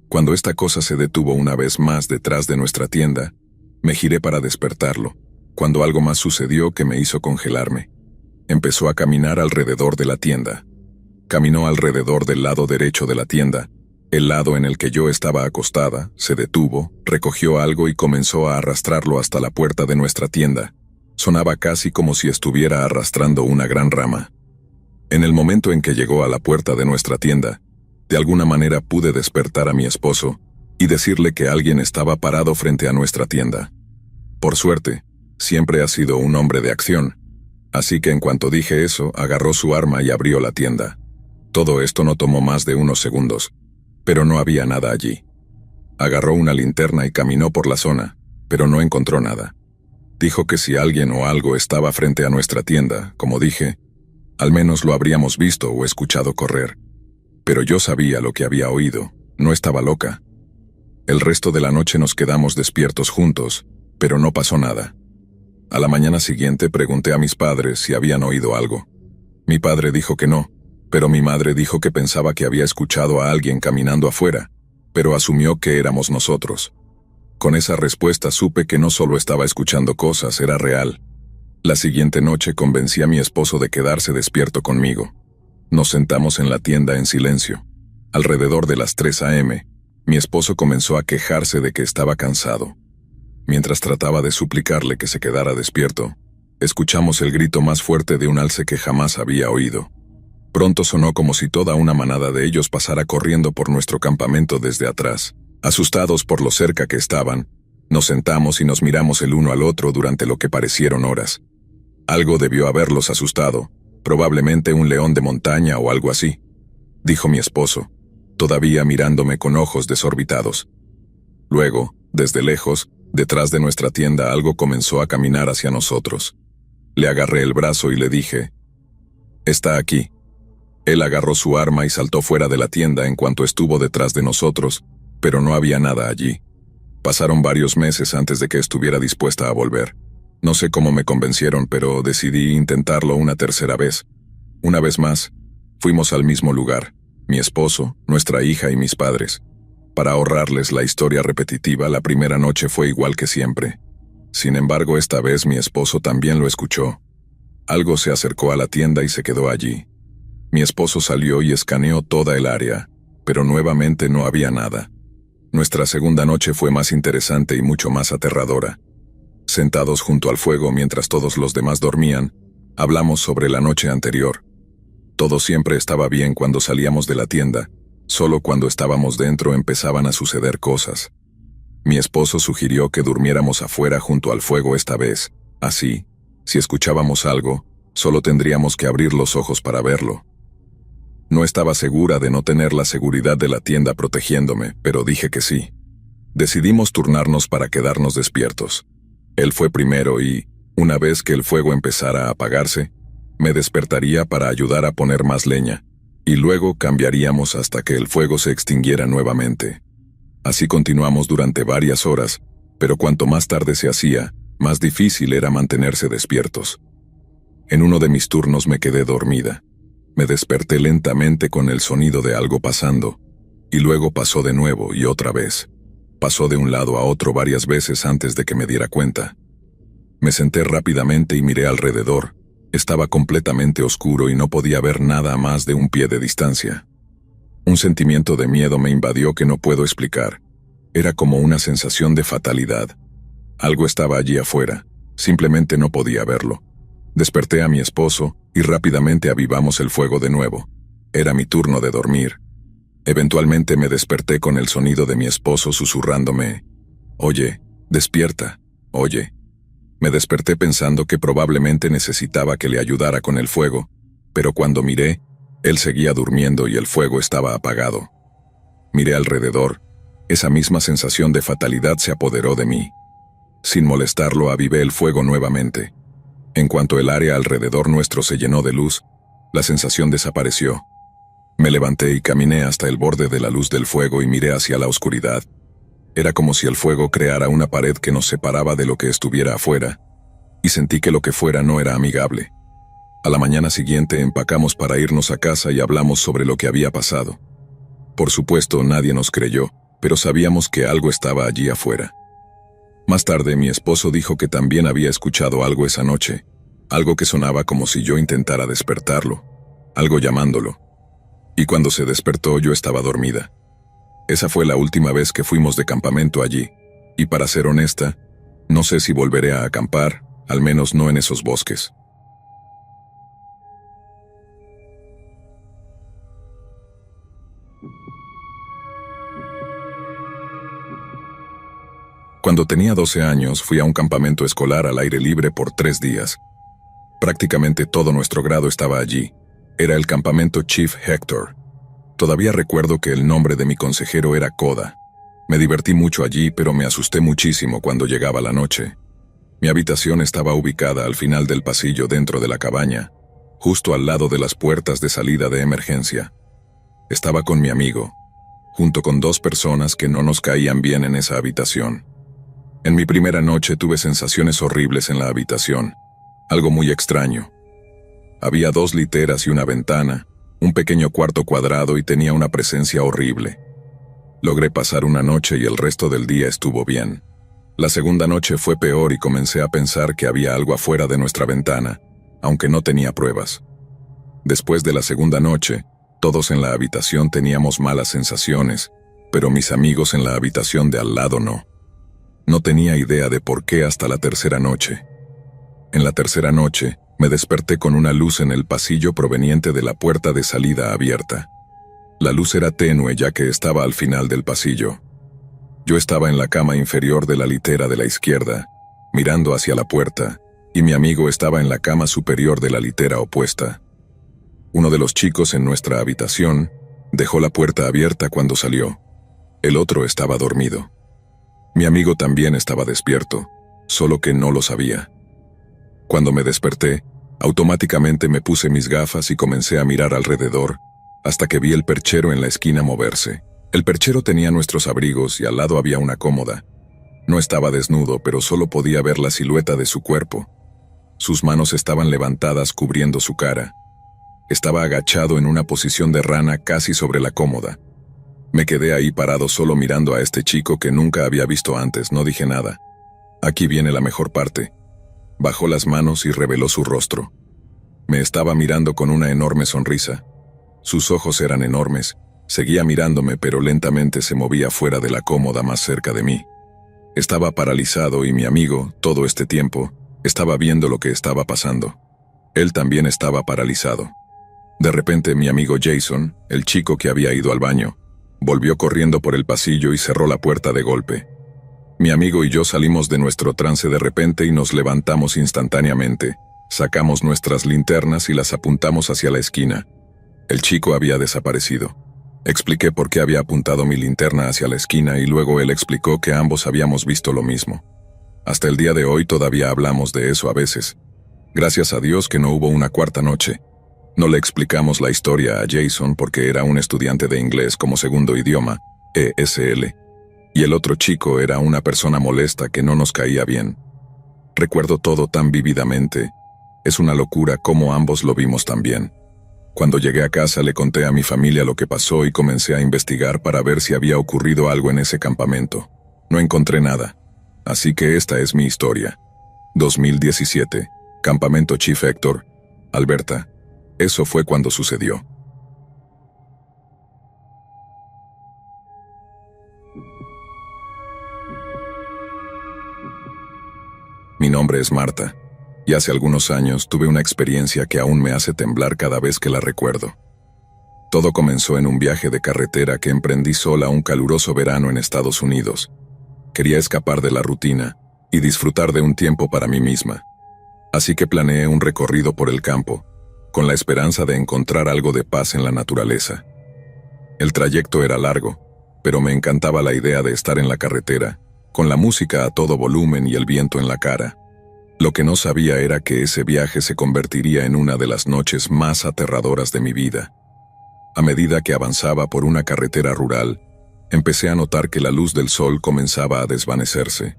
Cuando esta cosa se detuvo una vez más detrás de nuestra tienda, me giré para despertarlo, cuando algo más sucedió que me hizo congelarme. Empezó a caminar alrededor de la tienda. Caminó alrededor del lado derecho de la tienda, el lado en el que yo estaba acostada, se detuvo, recogió algo y comenzó a arrastrarlo hasta la puerta de nuestra tienda. Sonaba casi como si estuviera arrastrando una gran rama. En el momento en que llegó a la puerta de nuestra tienda, de alguna manera pude despertar a mi esposo y decirle que alguien estaba parado frente a nuestra tienda. Por suerte, siempre ha sido un hombre de acción, así que en cuanto dije eso, agarró su arma y abrió la tienda. Todo esto no tomó más de unos segundos, pero no había nada allí. Agarró una linterna y caminó por la zona, pero no encontró nada. Dijo que si alguien o algo estaba frente a nuestra tienda, como dije, al menos lo habríamos visto o escuchado correr. Pero yo sabía lo que había oído, no estaba loca. El resto de la noche nos quedamos despiertos juntos, pero no pasó nada. A la mañana siguiente pregunté a mis padres si habían oído algo. Mi padre dijo que no, pero mi madre dijo que pensaba que había escuchado a alguien caminando afuera, pero asumió que éramos nosotros. Con esa respuesta supe que no solo estaba escuchando cosas, era real. La siguiente noche convencí a mi esposo de quedarse despierto conmigo. Nos sentamos en la tienda en silencio. Alrededor de las 3 a.m., mi esposo comenzó a quejarse de que estaba cansado. Mientras trataba de suplicarle que se quedara despierto, escuchamos el grito más fuerte de un alce que jamás había oído. Pronto sonó como si toda una manada de ellos pasara corriendo por nuestro campamento desde atrás. Asustados por lo cerca que estaban, nos sentamos y nos miramos el uno al otro durante lo que parecieron horas. Algo debió haberlos asustado, probablemente un león de montaña o algo así, dijo mi esposo, todavía mirándome con ojos desorbitados. Luego, desde lejos, detrás de nuestra tienda algo comenzó a caminar hacia nosotros. Le agarré el brazo y le dije, «Está aquí». Él agarró su arma y saltó fuera de la tienda en cuanto estuvo detrás de nosotros, pero no había nada allí. Pasaron varios meses antes de que estuviera dispuesta a volver. No sé cómo me convencieron, pero decidí intentarlo una tercera vez. Una vez más, fuimos al mismo lugar, mi esposo, nuestra hija y mis padres. Para ahorrarles la historia repetitiva, la primera noche fue igual que siempre. Sin embargo, esta vez mi esposo también lo escuchó. Algo se acercó a la tienda y se quedó allí. Mi esposo salió y escaneó toda el área, pero nuevamente no había nada. Nuestra segunda noche fue más interesante y mucho más aterradora. Sentados junto al fuego mientras todos los demás dormían, hablamos sobre la noche anterior. Todo siempre estaba bien cuando salíamos de la tienda, solo cuando estábamos dentro empezaban a suceder cosas. Mi esposo sugirió que durmiéramos afuera junto al fuego esta vez, así, si escuchábamos algo, solo tendríamos que abrir los ojos para verlo. No estaba segura de no tener la seguridad de la tienda protegiéndome, pero dije que sí. Decidimos turnarnos para quedarnos despiertos. Él fue primero y, una vez que el fuego empezara a apagarse, me despertaría para ayudar a poner más leña, y luego cambiaríamos hasta que el fuego se extinguiera nuevamente. Así continuamos durante varias horas, pero cuanto más tarde se hacía, más difícil era mantenerse despiertos. En uno de mis turnos me quedé dormida. Me desperté lentamente con el sonido de algo pasando, y luego pasó de nuevo y otra vez. Pasó de un lado a otro varias veces antes de que me diera cuenta. Me senté rápidamente y miré alrededor. Estaba completamente oscuro y no podía ver nada a más de un pie de distancia. Un sentimiento de miedo me invadió que no puedo explicar. Era como una sensación de fatalidad. Algo estaba allí afuera, simplemente no podía verlo. Desperté a mi esposo y rápidamente avivamos el fuego de nuevo. Era mi turno de dormir. Eventualmente me desperté con el sonido de mi esposo susurrándome: «Oye, despierta, oye». Me desperté pensando que probablemente necesitaba que le ayudara con el fuego, pero cuando miré, él seguía durmiendo y el fuego estaba apagado. Miré alrededor. Esa misma sensación de fatalidad se apoderó de mí. Sin molestarlo, avivé el fuego nuevamente. En cuanto el área alrededor nuestro se llenó de luz, la sensación desapareció. Me levanté y caminé hasta el borde de la luz del fuego y miré hacia la oscuridad. Era como si el fuego creara una pared que nos separaba de lo que estuviera afuera, y sentí que lo que fuera no era amigable. A la mañana siguiente empacamos para irnos a casa y hablamos sobre lo que había pasado. Por supuesto, nadie nos creyó, pero sabíamos que algo estaba allí afuera. Más tarde, mi esposo dijo que también había escuchado algo esa noche, algo que sonaba como si yo intentara despertarlo, algo llamándolo. Y cuando se despertó, yo estaba dormida. Esa fue la última vez que fuimos de campamento allí, y para ser honesta, no sé si volveré a acampar, al menos no en esos bosques. Cuando tenía 12 años, fui a un campamento escolar al aire libre por 3 días. Prácticamente todo nuestro grado estaba allí. Era el campamento Chief Hector. Todavía recuerdo que el nombre de mi consejero era Koda. Me divertí mucho allí, pero me asusté muchísimo cuando llegaba la noche. Mi habitación estaba ubicada al final del pasillo dentro de la cabaña, justo al lado de las puertas de salida de emergencia. Estaba con mi amigo, junto con 2 personas que no nos caían bien en esa habitación. En mi primera noche tuve sensaciones horribles en la habitación, algo muy extraño. Había 2 literas y una ventana, un pequeño cuarto cuadrado y tenía una presencia horrible. Logré pasar una noche y el resto del día estuvo bien. La segunda noche fue peor y comencé a pensar que había algo afuera de nuestra ventana, aunque no tenía pruebas. Después de la segunda noche, todos en la habitación teníamos malas sensaciones, pero mis amigos en la habitación de al lado no. No tenía idea de por qué hasta la tercera noche. En la tercera noche, me desperté con una luz en el pasillo proveniente de la puerta de salida abierta. La luz era tenue ya que estaba al final del pasillo. Yo estaba en la cama inferior de la litera de la izquierda, mirando hacia la puerta, y mi amigo estaba en la cama superior de la litera opuesta. Uno de los chicos en nuestra habitación dejó la puerta abierta cuando salió. El otro estaba dormido. Mi amigo también estaba despierto, solo que no lo sabía. Cuando me desperté, automáticamente me puse mis gafas y comencé a mirar alrededor, hasta que vi el perchero en la esquina moverse. El perchero tenía nuestros abrigos y al lado había una cómoda. No estaba desnudo, pero solo podía ver la silueta de su cuerpo. Sus manos estaban levantadas cubriendo su cara. Estaba agachado en una posición de rana casi sobre la cómoda. Me quedé ahí parado solo mirando a este chico que nunca había visto antes, no dije nada. Aquí viene la mejor parte. Bajó las manos y reveló su rostro. Me estaba mirando con una enorme sonrisa. Sus ojos eran enormes. Seguía mirándome, pero lentamente se movía fuera de la cómoda más cerca de mí. Estaba paralizado y mi amigo, todo este tiempo, estaba viendo lo que estaba pasando. Él también estaba paralizado. De repente mi amigo Jason, el chico que había ido al baño, volvió corriendo por el pasillo y cerró la puerta de golpe. Mi amigo y yo salimos de nuestro trance de repente y nos levantamos instantáneamente. Sacamos nuestras linternas y las apuntamos hacia la esquina. El chico había desaparecido. Expliqué por qué había apuntado mi linterna hacia la esquina y luego él explicó que ambos habíamos visto lo mismo. Hasta el día de hoy todavía hablamos de eso a veces. Gracias a Dios que no hubo una cuarta noche. No le explicamos la historia a Jason porque era un estudiante de inglés como segundo idioma, ESL, y el otro chico era una persona molesta que no nos caía bien. Recuerdo todo tan vívidamente. Es una locura cómo ambos lo vimos también. Cuando llegué a casa le conté a mi familia lo que pasó y comencé a investigar para ver si había ocurrido algo en ese campamento. No encontré nada. Así que esta es mi historia. 2017, Campamento Chief Hector, Alberta. Eso fue cuando sucedió. Mi nombre es Marta, y hace algunos años tuve una experiencia que aún me hace temblar cada vez que la recuerdo. Todo comenzó en un viaje de carretera que emprendí sola un caluroso verano en Estados Unidos. Quería escapar de la rutina y disfrutar de un tiempo para mí misma. Así que planeé un recorrido por el campo, con la esperanza de encontrar algo de paz en la naturaleza. El trayecto era largo, pero me encantaba la idea de estar en la carretera, con la música a todo volumen y el viento en la cara. Lo que no sabía era que ese viaje se convertiría en una de las noches más aterradoras de mi vida. A medida que avanzaba por una carretera rural, empecé a notar que la luz del sol comenzaba a desvanecerse.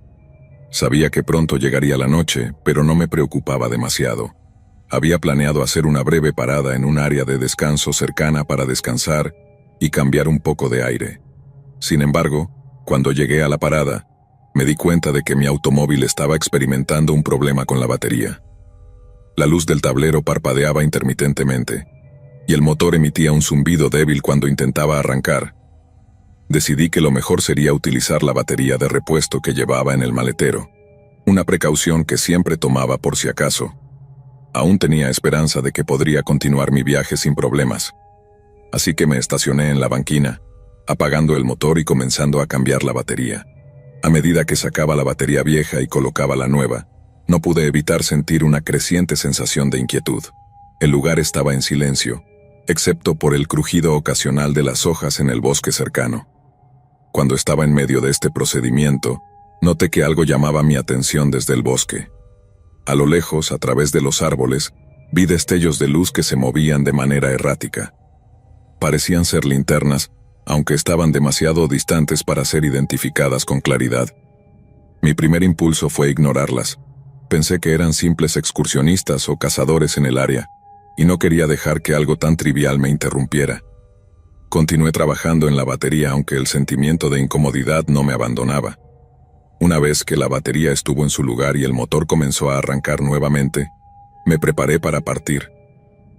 Sabía que pronto llegaría la noche, pero no me preocupaba demasiado. Había planeado hacer una breve parada en un área de descanso cercana para descansar y cambiar un poco de aire. Sin embargo, cuando llegué a la parada, me di cuenta de que mi automóvil estaba experimentando un problema con la batería. La luz del tablero parpadeaba intermitentemente, y el motor emitía un zumbido débil cuando intentaba arrancar. Decidí que lo mejor sería utilizar la batería de repuesto que llevaba en el maletero, una precaución que siempre tomaba por si acaso. Aún tenía esperanza de que podría continuar mi viaje sin problemas. Así que me estacioné en la banquina, apagando el motor y comenzando a cambiar la batería. A medida que sacaba la batería vieja y colocaba la nueva, no pude evitar sentir una creciente sensación de inquietud. El lugar estaba en silencio, excepto por el crujido ocasional de las hojas en el bosque cercano. Cuando estaba en medio de este procedimiento, noté que algo llamaba mi atención desde el bosque. A lo lejos, a través de los árboles, vi destellos de luz que se movían de manera errática. Parecían ser linternas, aunque estaban demasiado distantes para ser identificadas con claridad. Mi primer impulso fue ignorarlas. Pensé que eran simples excursionistas o cazadores en el área, y no quería dejar que algo tan trivial me interrumpiera. Continué trabajando en la batería aunque el sentimiento de incomodidad no me abandonaba. Una vez que la batería estuvo en su lugar y el motor comenzó a arrancar nuevamente, me preparé para partir.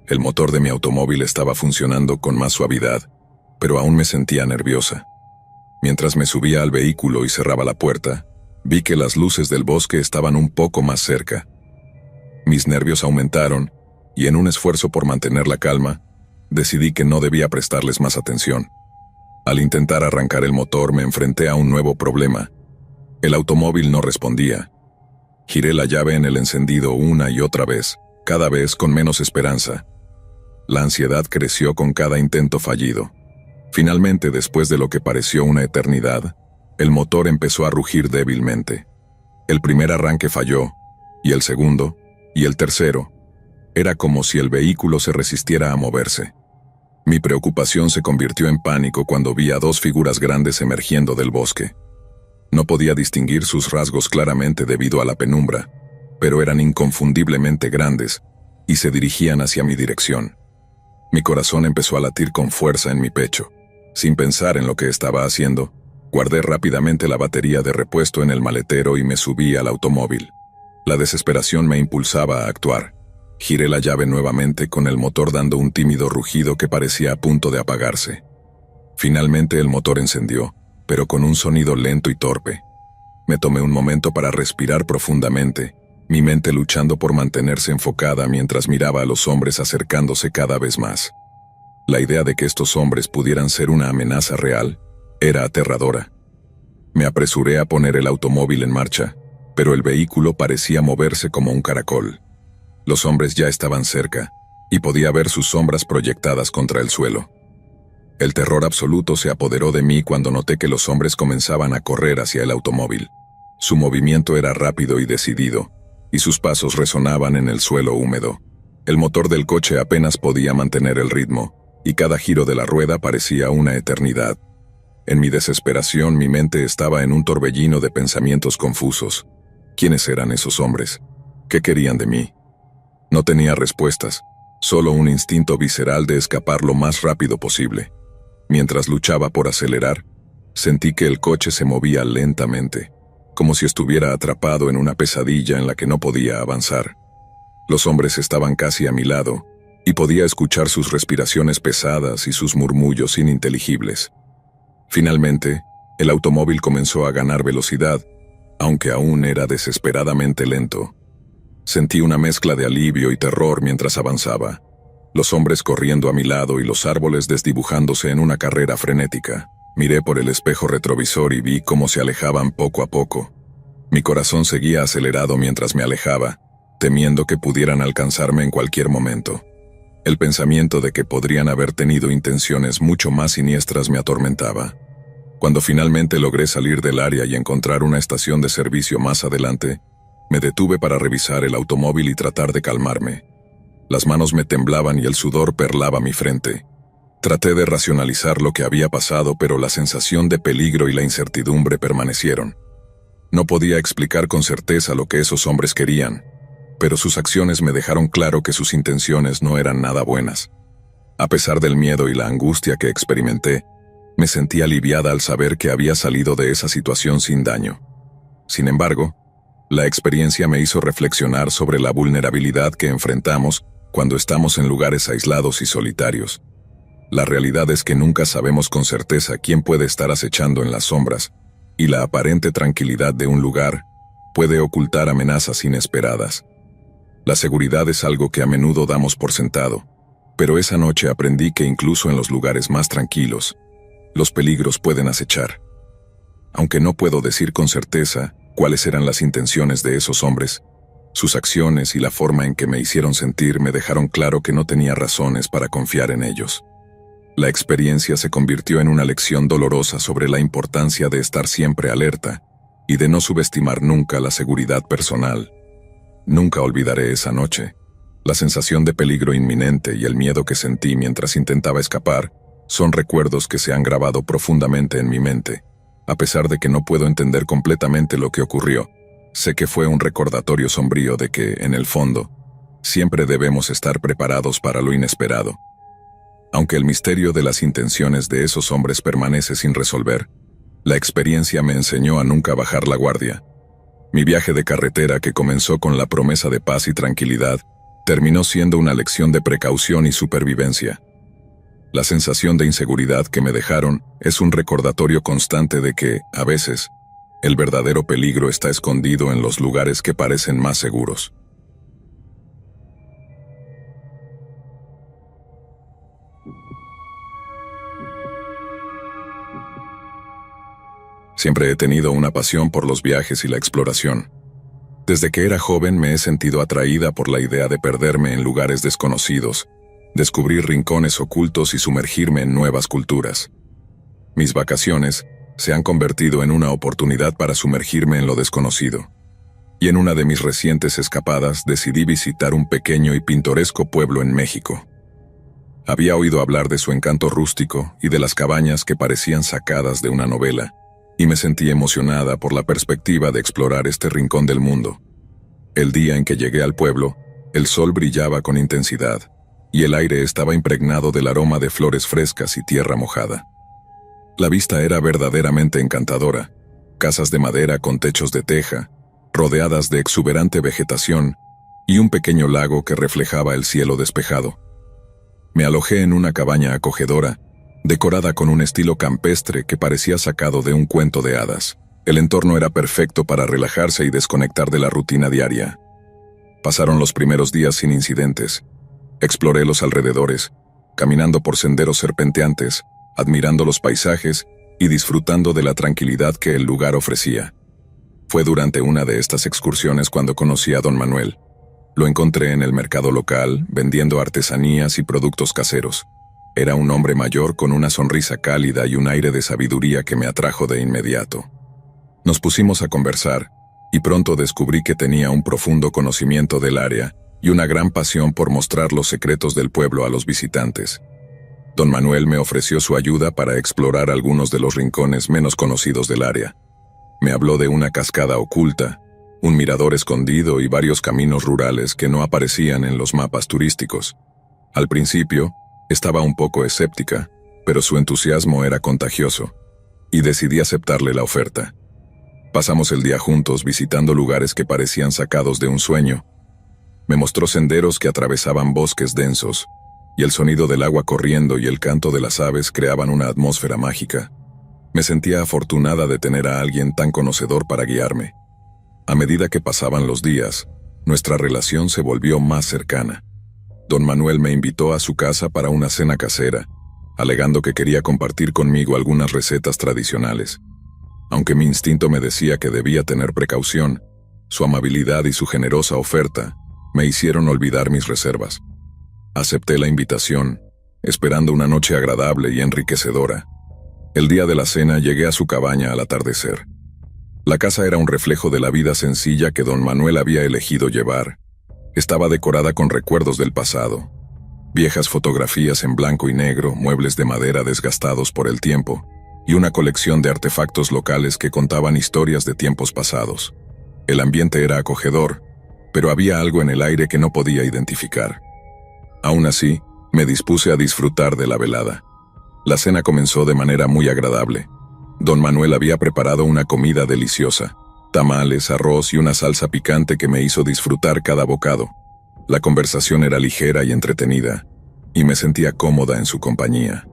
El motor de mi automóvil estaba funcionando con más suavidad, pero aún me sentía nerviosa. Mientras me subía al vehículo y cerraba la puerta, vi que las luces del bosque estaban un poco más cerca. Mis nervios aumentaron, y en un esfuerzo por mantener la calma, decidí que no debía prestarles más atención. Al intentar arrancar el motor me enfrenté a un nuevo problema. El automóvil no respondía. Giré la llave en el encendido una y otra vez, cada vez con menos esperanza. La ansiedad creció con cada intento fallido. Finalmente, después de lo que pareció una eternidad, el motor empezó a rugir débilmente. El primer arranque falló, y el segundo, y el tercero. Era como si el vehículo se resistiera a moverse. Mi preocupación se convirtió en pánico cuando vi a dos figuras grandes emergiendo del bosque. No podía distinguir sus rasgos claramente debido a la penumbra, pero eran inconfundiblemente grandes, y se dirigían hacia mi dirección. Mi corazón empezó a latir con fuerza en mi pecho. Sin pensar en lo que estaba haciendo, guardé rápidamente la batería de repuesto en el maletero y me subí al automóvil. La desesperación me impulsaba a actuar. Giré la llave nuevamente con el motor dando un tímido rugido que parecía a punto de apagarse. Finalmente el motor encendió, pero con un sonido lento y torpe. Me tomé un momento para respirar profundamente, mi mente luchando por mantenerse enfocada mientras miraba a los hombres acercándose cada vez más. La idea de que estos hombres pudieran ser una amenaza real era aterradora. Me apresuré a poner el automóvil en marcha, pero el vehículo parecía moverse como un caracol. Los hombres ya estaban cerca, y podía ver sus sombras proyectadas contra el suelo. El terror absoluto se apoderó de mí cuando noté que los hombres comenzaban a correr hacia el automóvil. Su movimiento era rápido y decidido, y sus pasos resonaban en el suelo húmedo. El motor del coche apenas podía mantener el ritmo, y cada giro de la rueda parecía una eternidad. En mi desesperación, mi mente estaba en un torbellino de pensamientos confusos. ¿Quiénes eran esos hombres? ¿Qué querían de mí? No tenía respuestas, solo un instinto visceral de escapar lo más rápido posible. Mientras luchaba por acelerar, sentí que el coche se movía lentamente, como si estuviera atrapado en una pesadilla en la que no podía avanzar. Los hombres estaban casi a mi lado, y podía escuchar sus respiraciones pesadas y sus murmullos ininteligibles. Finalmente, el automóvil comenzó a ganar velocidad, aunque aún era desesperadamente lento. Sentí una mezcla de alivio y terror mientras avanzaba, los hombres corriendo a mi lado y los árboles desdibujándose en una carrera frenética. Miré por el espejo retrovisor y vi cómo se alejaban poco a poco. Mi corazón seguía acelerado mientras me alejaba, temiendo que pudieran alcanzarme en cualquier momento. El pensamiento de que podrían haber tenido intenciones mucho más siniestras me atormentaba. Cuando finalmente logré salir del área y encontrar una estación de servicio más adelante, me detuve para revisar el automóvil y tratar de calmarme. Las manos me temblaban y el sudor perlaba mi frente. Traté de racionalizar lo que había pasado, pero la sensación de peligro y la incertidumbre permanecieron. No podía explicar con certeza lo que esos hombres querían, pero sus acciones me dejaron claro que sus intenciones no eran nada buenas. A pesar del miedo y la angustia que experimenté, me sentí aliviada al saber que había salido de esa situación sin daño. Sin embargo, la experiencia me hizo reflexionar sobre la vulnerabilidad que enfrentamos cuando estamos en lugares aislados y solitarios. La realidad es que nunca sabemos con certeza quién puede estar acechando en las sombras, y la aparente tranquilidad de un lugar puede ocultar amenazas inesperadas. La seguridad es algo que a menudo damos por sentado, pero esa noche aprendí que incluso en los lugares más tranquilos, los peligros pueden acechar. Aunque no puedo decir con certeza cuáles eran las intenciones de esos hombres, sus acciones y la forma en que me hicieron sentir me dejaron claro que no tenía razones para confiar en ellos. La experiencia se convirtió en una lección dolorosa sobre la importancia de estar siempre alerta y de no subestimar nunca la seguridad personal. Nunca olvidaré esa noche. La sensación de peligro inminente y el miedo que sentí mientras intentaba escapar son recuerdos que se han grabado profundamente en mi mente. A pesar de que no puedo entender completamente lo que ocurrió, sé que fue un recordatorio sombrío de que, en el fondo, siempre debemos estar preparados para lo inesperado. Aunque el misterio de las intenciones de esos hombres permanece sin resolver, la experiencia me enseñó a nunca bajar la guardia. Mi viaje de carretera, que comenzó con la promesa de paz y tranquilidad, terminó siendo una lección de precaución y supervivencia. La sensación de inseguridad que me dejaron es un recordatorio constante de que, a veces, el verdadero peligro está escondido en los lugares que parecen más seguros. Siempre he tenido una pasión por los viajes y la exploración. Desde que era joven me he sentido atraída por la idea de perderme en lugares desconocidos, descubrir rincones ocultos y sumergirme en nuevas culturas. Mis vacaciones se han convertido en una oportunidad para sumergirme en lo desconocido. Y en una de mis recientes escapadas decidí visitar un pequeño y pintoresco pueblo en México. Había oído hablar de su encanto rústico y de las cabañas que parecían sacadas de una novela, y me sentí emocionada por la perspectiva de explorar este rincón del mundo. El día en que llegué al pueblo, el sol brillaba con intensidad, y el aire estaba impregnado del aroma de flores frescas y tierra mojada. La vista era verdaderamente encantadora: casas de madera con techos de teja, rodeadas de exuberante vegetación, y un pequeño lago que reflejaba el cielo despejado. Me alojé en una cabaña acogedora, decorada con un estilo campestre que parecía sacado de un cuento de hadas. El entorno era perfecto para relajarse y desconectar de la rutina diaria. Pasaron los primeros días sin incidentes. Exploré los alrededores, caminando por senderos serpenteantes, admirando los paisajes y disfrutando de la tranquilidad que el lugar ofrecía. Fue durante una de estas excursiones cuando conocí a don Manuel. Lo encontré en el mercado local, vendiendo artesanías y productos caseros. Era un hombre mayor con una sonrisa cálida y un aire de sabiduría que me atrajo de inmediato. Nos pusimos a conversar, y pronto descubrí que tenía un profundo conocimiento del área y una gran pasión por mostrar los secretos del pueblo a los visitantes. Don Manuel me ofreció su ayuda para explorar algunos de los rincones menos conocidos del área. Me habló de una cascada oculta, un mirador escondido y varios caminos rurales que no aparecían en los mapas turísticos. Al principio, estaba un poco escéptica, pero su entusiasmo era contagioso, y decidí aceptarle la oferta. Pasamos el día juntos visitando lugares que parecían sacados de un sueño. Me mostró senderos que atravesaban bosques densos, y el sonido del agua corriendo y el canto de las aves creaban una atmósfera mágica. Me sentía afortunada de tener a alguien tan conocedor para guiarme. A medida que pasaban los días, nuestra relación se volvió más cercana. Don Manuel me invitó a su casa para una cena casera, alegando que quería compartir conmigo algunas recetas tradicionales. Aunque mi instinto me decía que debía tener precaución, su amabilidad y su generosa oferta me hicieron olvidar mis reservas. Acepté la invitación, esperando una noche agradable y enriquecedora. El día de la cena llegué a su cabaña al atardecer. La casa era un reflejo de la vida sencilla que don Manuel había elegido llevar. Estaba decorada con recuerdos del pasado. Viejas fotografías en blanco y negro, muebles de madera desgastados por el tiempo, y una colección de artefactos locales que contaban historias de tiempos pasados. El ambiente era acogedor, pero había algo en el aire que no podía identificar. Aún así, me dispuse a disfrutar de la velada. La cena comenzó de manera muy agradable. Don Manuel había preparado una comida deliciosa, tamales, arroz y una salsa picante que me hizo disfrutar cada bocado. La conversación era ligera y entretenida, y me sentía cómoda en su compañía.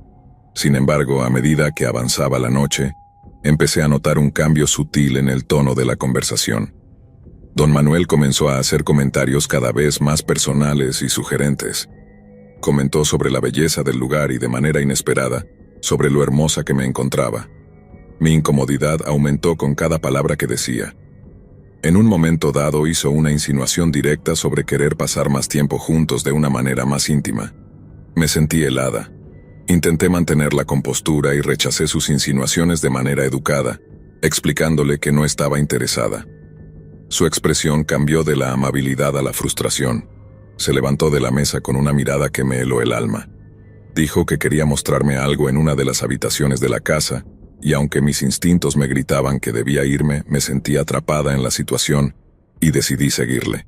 Sin embargo, a medida que avanzaba la noche, empecé a notar un cambio sutil en el tono de la conversación. Don Manuel comenzó a hacer comentarios cada vez más personales y sugerentes. Comentó sobre la belleza del lugar y de manera inesperada, sobre lo hermosa que me encontraba. Mi incomodidad aumentó con cada palabra que decía. En un momento dado hizo una insinuación directa sobre querer pasar más tiempo juntos de una manera más íntima. Me sentí helada. Intenté mantener la compostura y rechacé sus insinuaciones de manera educada, explicándole que no estaba interesada. Su expresión cambió de la amabilidad a la frustración. Se levantó de la mesa con una mirada que me heló el alma. Dijo que quería mostrarme algo en una de las habitaciones de la casa, y aunque mis instintos me gritaban que debía irme, me sentí atrapada en la situación y decidí seguirle.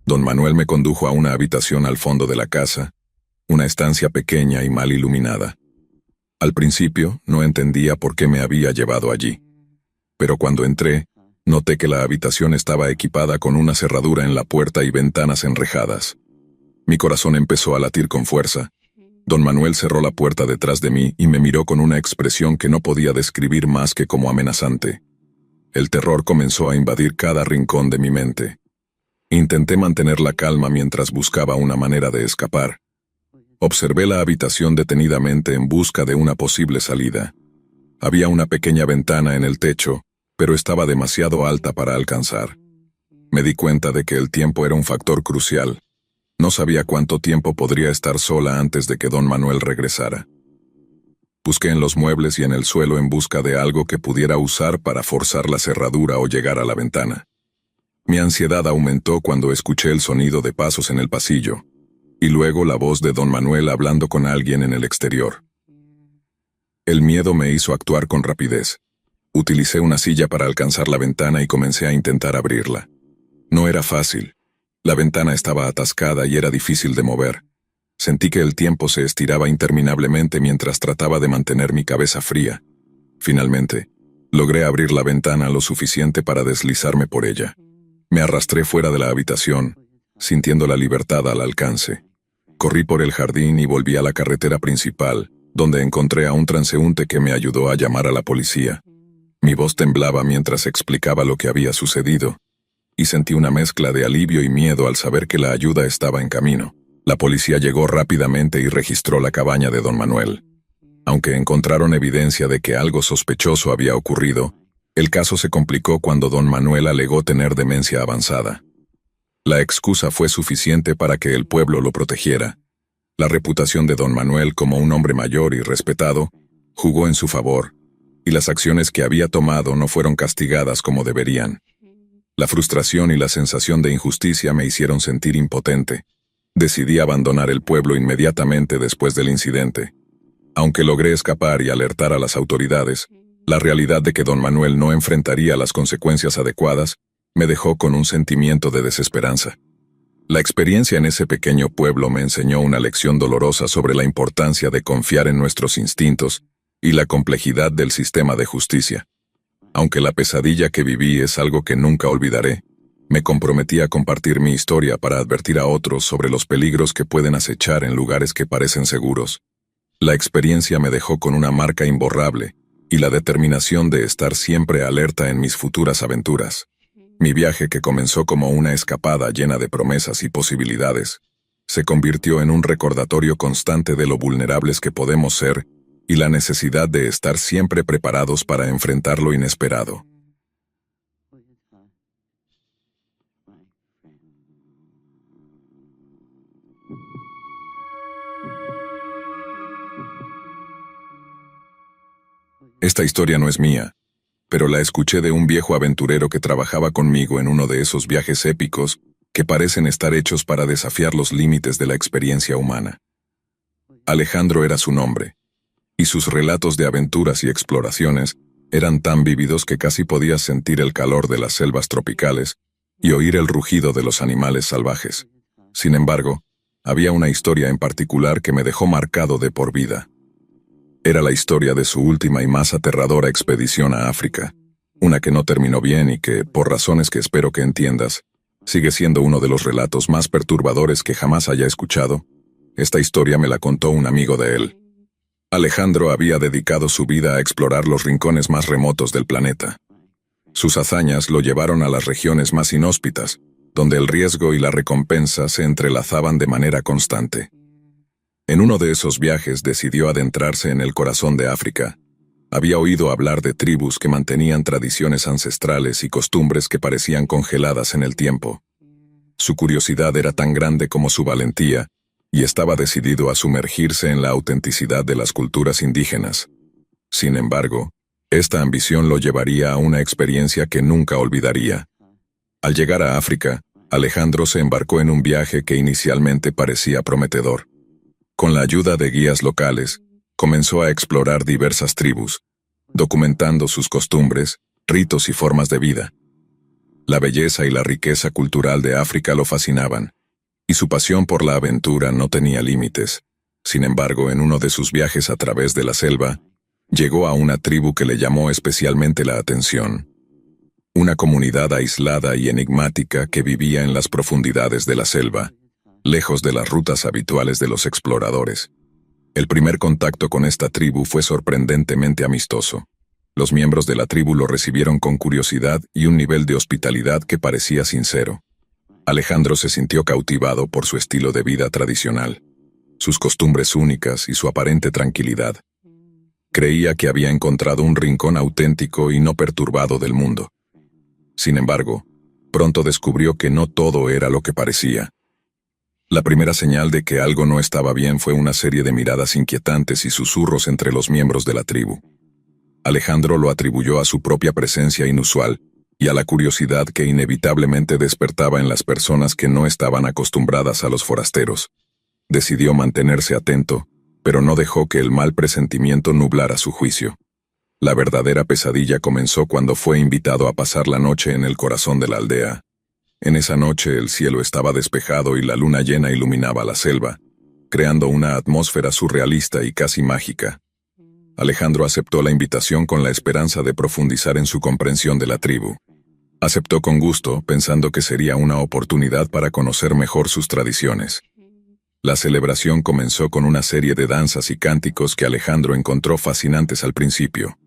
Don Manuel me condujo a una habitación al fondo de la casa, una estancia pequeña y mal iluminada. Al principio no entendía por qué me había llevado allí, pero cuando entré, noté que la habitación estaba equipada con una cerradura en la puerta y ventanas enrejadas. Mi corazón empezó a latir con fuerza. Don Manuel cerró la puerta detrás de mí y me miró con una expresión que no podía describir más que como amenazante. El terror comenzó a invadir cada rincón de mi mente. Intenté mantener la calma mientras buscaba una manera de escapar. Observé la habitación detenidamente en busca de una posible salida. Había una pequeña ventana en el techo, pero estaba demasiado alta para alcanzar. Me di cuenta de que el tiempo era un factor crucial. No sabía cuánto tiempo podría estar sola antes de que don Manuel regresara. Busqué en los muebles y en el suelo en busca de algo que pudiera usar para forzar la cerradura o llegar a la ventana. Mi ansiedad aumentó cuando escuché el sonido de pasos en el pasillo, y luego la voz de don Manuel hablando con alguien en el exterior. El miedo me hizo actuar con rapidez. Utilicé una silla para alcanzar la ventana y comencé a intentar abrirla. No era fácil. La ventana estaba atascada y era difícil de mover. Sentí que el tiempo se estiraba interminablemente mientras trataba de mantener mi cabeza fría. Finalmente, logré abrir la ventana lo suficiente para deslizarme por ella. Me arrastré fuera de la habitación, sintiendo la libertad al alcance. Corrí por el jardín y volví a la carretera principal, donde encontré a un transeúnte que me ayudó a llamar a la policía. Mi voz temblaba mientras explicaba lo que había sucedido. y sentí una mezcla de alivio y miedo al saber que la ayuda estaba en camino. La policía llegó rápidamente y registró la cabaña de don Manuel. Aunque encontraron evidencia de que algo sospechoso había ocurrido, el caso se complicó cuando don Manuel alegó tener demencia avanzada. La excusa fue suficiente para que el pueblo lo protegiera. La reputación de don Manuel como un hombre mayor y respetado jugó en su favor, y las acciones que había tomado no fueron castigadas como deberían. La frustración y la sensación de injusticia me hicieron sentir impotente. Decidí abandonar el pueblo inmediatamente después del incidente. Aunque logré escapar y alertar a las autoridades, la realidad de que don Manuel no enfrentaría las consecuencias adecuadas me dejó con un sentimiento de desesperanza. La experiencia en ese pequeño pueblo me enseñó una lección dolorosa sobre la importancia de confiar en nuestros instintos y la complejidad del sistema de justicia. Aunque la pesadilla que viví es algo que nunca olvidaré, me comprometí a compartir mi historia para advertir a otros sobre los peligros que pueden acechar en lugares que parecen seguros. La experiencia me dejó con una marca imborrable y la determinación de estar siempre alerta en mis futuras aventuras. Mi viaje, que comenzó como una escapada llena de promesas y posibilidades, se convirtió en un recordatorio constante de lo vulnerables que podemos ser y la necesidad de estar siempre preparados para enfrentar lo inesperado. Esta historia no es mía, pero la escuché de un viejo aventurero que trabajaba conmigo en uno de esos viajes épicos que parecen estar hechos para desafiar los límites de la experiencia humana. Alejandro era su nombre, y sus relatos de aventuras y exploraciones eran tan vívidos que casi podías sentir el calor de las selvas tropicales y oír el rugido de los animales salvajes. Sin embargo, había una historia en particular que me dejó marcado de por vida. Era la historia de su última y más aterradora expedición a África, una que no terminó bien y que, por razones que espero que entiendas, sigue siendo uno de los relatos más perturbadores que jamás haya escuchado. Esta historia me la contó un amigo de él. Alejandro había dedicado su vida a explorar los rincones más remotos del planeta. Sus hazañas lo llevaron a las regiones más inhóspitas, donde el riesgo y la recompensa se entrelazaban de manera constante. En uno de esos viajes decidió adentrarse en el corazón de África. Había oído hablar de tribus que mantenían tradiciones ancestrales y costumbres que parecían congeladas en el tiempo. Su curiosidad era tan grande como su valentía, y estaba decidido a sumergirse en la autenticidad de las culturas indígenas. Sin embargo, esta ambición lo llevaría a una experiencia que nunca olvidaría. Al llegar a África, Alejandro se embarcó en un viaje que inicialmente parecía prometedor. Con la ayuda de guías locales, comenzó a explorar diversas tribus, documentando sus costumbres, ritos y formas de vida. La belleza y la riqueza cultural de África lo fascinaban, y su pasión por la aventura no tenía límites. Sin embargo, en uno de sus viajes a través de la selva, llegó a una tribu que le llamó especialmente la atención. Una comunidad aislada y enigmática que vivía en las profundidades de la selva, lejos de las rutas habituales de los exploradores. El primer contacto con esta tribu fue sorprendentemente amistoso. Los miembros de la tribu lo recibieron con curiosidad y un nivel de hospitalidad que parecía sincero. Alejandro se sintió cautivado por su estilo de vida tradicional, sus costumbres únicas y su aparente tranquilidad. Creía que había encontrado un rincón auténtico y no perturbado del mundo. Sin embargo, pronto descubrió que no todo era lo que parecía. La primera señal de que algo no estaba bien fue una serie de miradas inquietantes y susurros entre los miembros de la tribu. Alejandro lo atribuyó a su propia presencia inusual y a la curiosidad que inevitablemente despertaba en las personas que no estaban acostumbradas a los forasteros. Decidió mantenerse atento, pero no dejó que el mal presentimiento nublara su juicio. La verdadera pesadilla comenzó cuando fue invitado a pasar la noche en el corazón de la aldea. En esa noche el cielo estaba despejado y la luna llena iluminaba la selva, creando una atmósfera surrealista y casi mágica. Alejandro aceptó la invitación con la esperanza de profundizar en su comprensión de la tribu. Aceptó con gusto, pensando que sería una oportunidad para conocer mejor sus tradiciones. La celebración comenzó con una serie de danzas y cánticos que Alejandro encontró fascinantes al principio.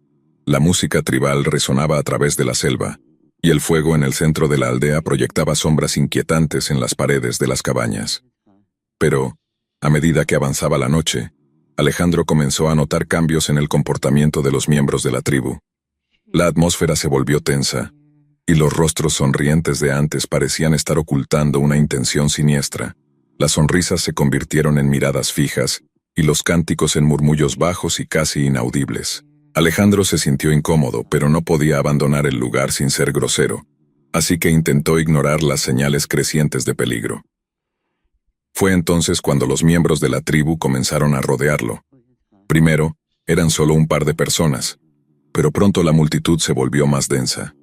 La música tribal resonaba a través de la selva, y el fuego en el centro de la aldea proyectaba sombras inquietantes en las paredes de las cabañas. Pero, a medida que avanzaba la noche, Alejandro comenzó a notar cambios en el comportamiento de los miembros de la tribu. La atmósfera se volvió tensa, y los rostros sonrientes de antes parecían estar ocultando una intención siniestra. Las sonrisas se convirtieron en miradas fijas, y los cánticos en murmullos bajos y casi inaudibles. Alejandro se sintió incómodo, pero no podía abandonar el lugar sin ser grosero, así que intentó ignorar las señales crecientes de peligro. Fue entonces cuando los miembros de la tribu comenzaron a rodearlo. Primero, eran solo un par de personas, pero pronto la multitud se volvió más densa.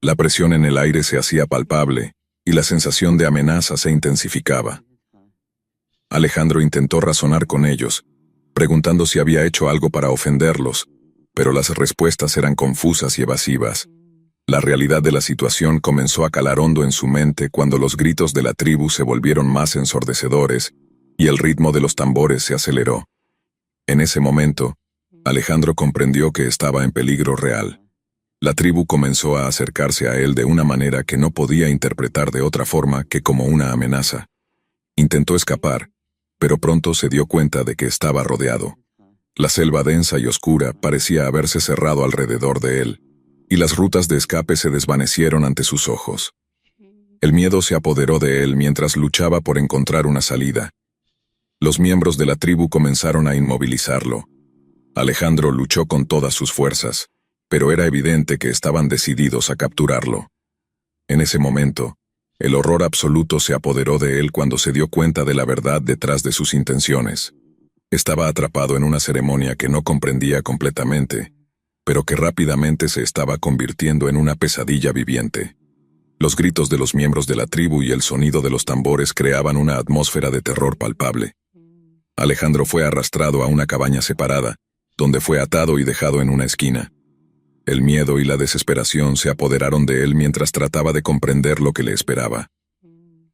La presión en el aire se hacía palpable, y la sensación de amenaza se intensificaba. Alejandro intentó razonar con ellos, preguntando si había hecho algo para ofenderlos, pero las respuestas eran confusas y evasivas. La realidad de la situación comenzó a calar hondo en su mente cuando los gritos de la tribu se volvieron más ensordecedores, y el ritmo de los tambores se aceleró. En ese momento, Alejandro comprendió que estaba en peligro real. La tribu comenzó a acercarse a él de una manera que no podía interpretar de otra forma que como una amenaza. Intentó escapar, pero pronto se dio cuenta de que estaba rodeado. La selva densa y oscura parecía haberse cerrado alrededor de él, y las rutas de escape se desvanecieron ante sus ojos. El miedo se apoderó de él mientras luchaba por encontrar una salida. Los miembros de la tribu comenzaron a inmovilizarlo. Alejandro luchó con todas sus fuerzas, pero era evidente que estaban decididos a capturarlo. En ese momento, el horror absoluto se apoderó de él cuando se dio cuenta de la verdad detrás de sus intenciones. Estaba atrapado en una ceremonia que no comprendía completamente, pero que rápidamente se estaba convirtiendo en una pesadilla viviente. Los gritos de los miembros de la tribu y el sonido de los tambores creaban una atmósfera de terror palpable. Alejandro fue arrastrado a una cabaña separada, donde fue atado y dejado en una esquina. El miedo y la desesperación se apoderaron de él mientras trataba de comprender lo que le esperaba.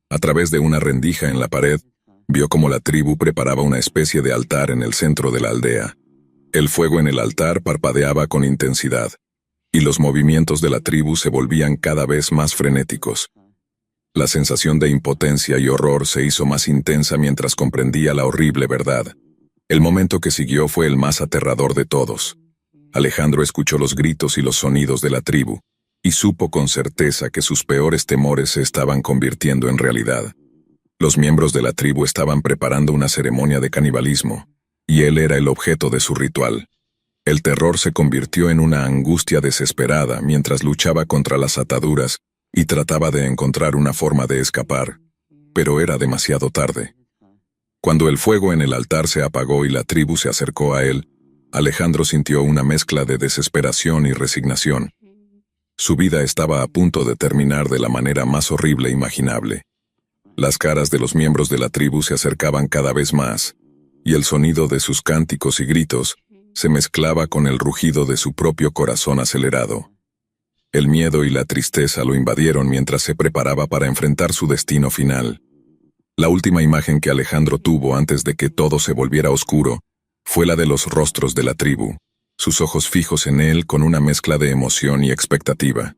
A través de una rendija en la pared, vio cómo la tribu preparaba una especie de altar en el centro de la aldea. El fuego en el altar parpadeaba con intensidad, y los movimientos de la tribu se volvían cada vez más frenéticos. La sensación de impotencia y horror se hizo más intensa mientras comprendía la horrible verdad. El momento que siguió fue el más aterrador de todos. Alejandro escuchó los gritos y los sonidos de la tribu, y supo con certeza que sus peores temores se estaban convirtiendo en realidad. Los miembros de la tribu estaban preparando una ceremonia de canibalismo, y él era el objeto de su ritual. El terror se convirtió en una angustia desesperada mientras luchaba contra las ataduras y trataba de encontrar una forma de escapar, pero era demasiado tarde. Cuando el fuego en el altar se apagó y la tribu se acercó a él, Alejandro sintió una mezcla de desesperación y resignación. Su vida estaba a punto de terminar de la manera más horrible imaginable. Las caras de los miembros de la tribu se acercaban cada vez más, y el sonido de sus cánticos y gritos se mezclaba con el rugido de su propio corazón acelerado. El miedo y la tristeza lo invadieron mientras se preparaba para enfrentar su destino final. La última imagen que Alejandro tuvo antes de que todo se volviera oscuro fue la de los rostros de la tribu, sus ojos fijos en él con una mezcla de emoción y expectativa.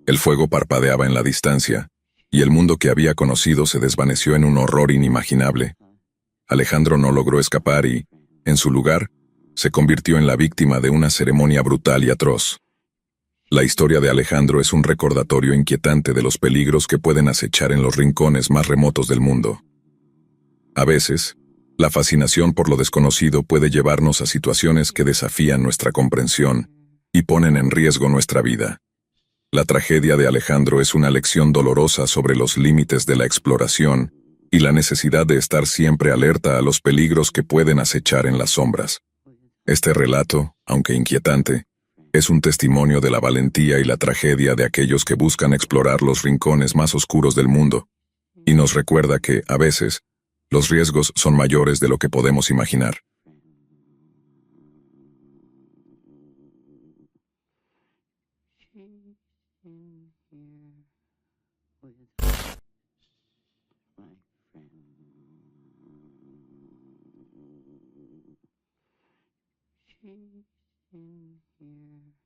El fuego parpadeaba en la distancia, y el mundo que había conocido se desvaneció en un horror inimaginable. Alejandro no logró escapar y, en su lugar, se convirtió en la víctima de una ceremonia brutal y atroz. La historia de Alejandro es un recordatorio inquietante de los peligros que pueden acechar en los rincones más remotos del mundo. A veces, la fascinación por lo desconocido puede llevarnos a situaciones que desafían nuestra comprensión y ponen en riesgo nuestra vida. La tragedia de Alejandro es una lección dolorosa sobre los límites de la exploración y la necesidad de estar siempre alerta a los peligros que pueden acechar en las sombras. Este relato, aunque inquietante, es un testimonio de la valentía y la tragedia de aquellos que buscan explorar los rincones más oscuros del mundo, y nos recuerda que, a veces, los riesgos son mayores de lo que podemos imaginar. My friend.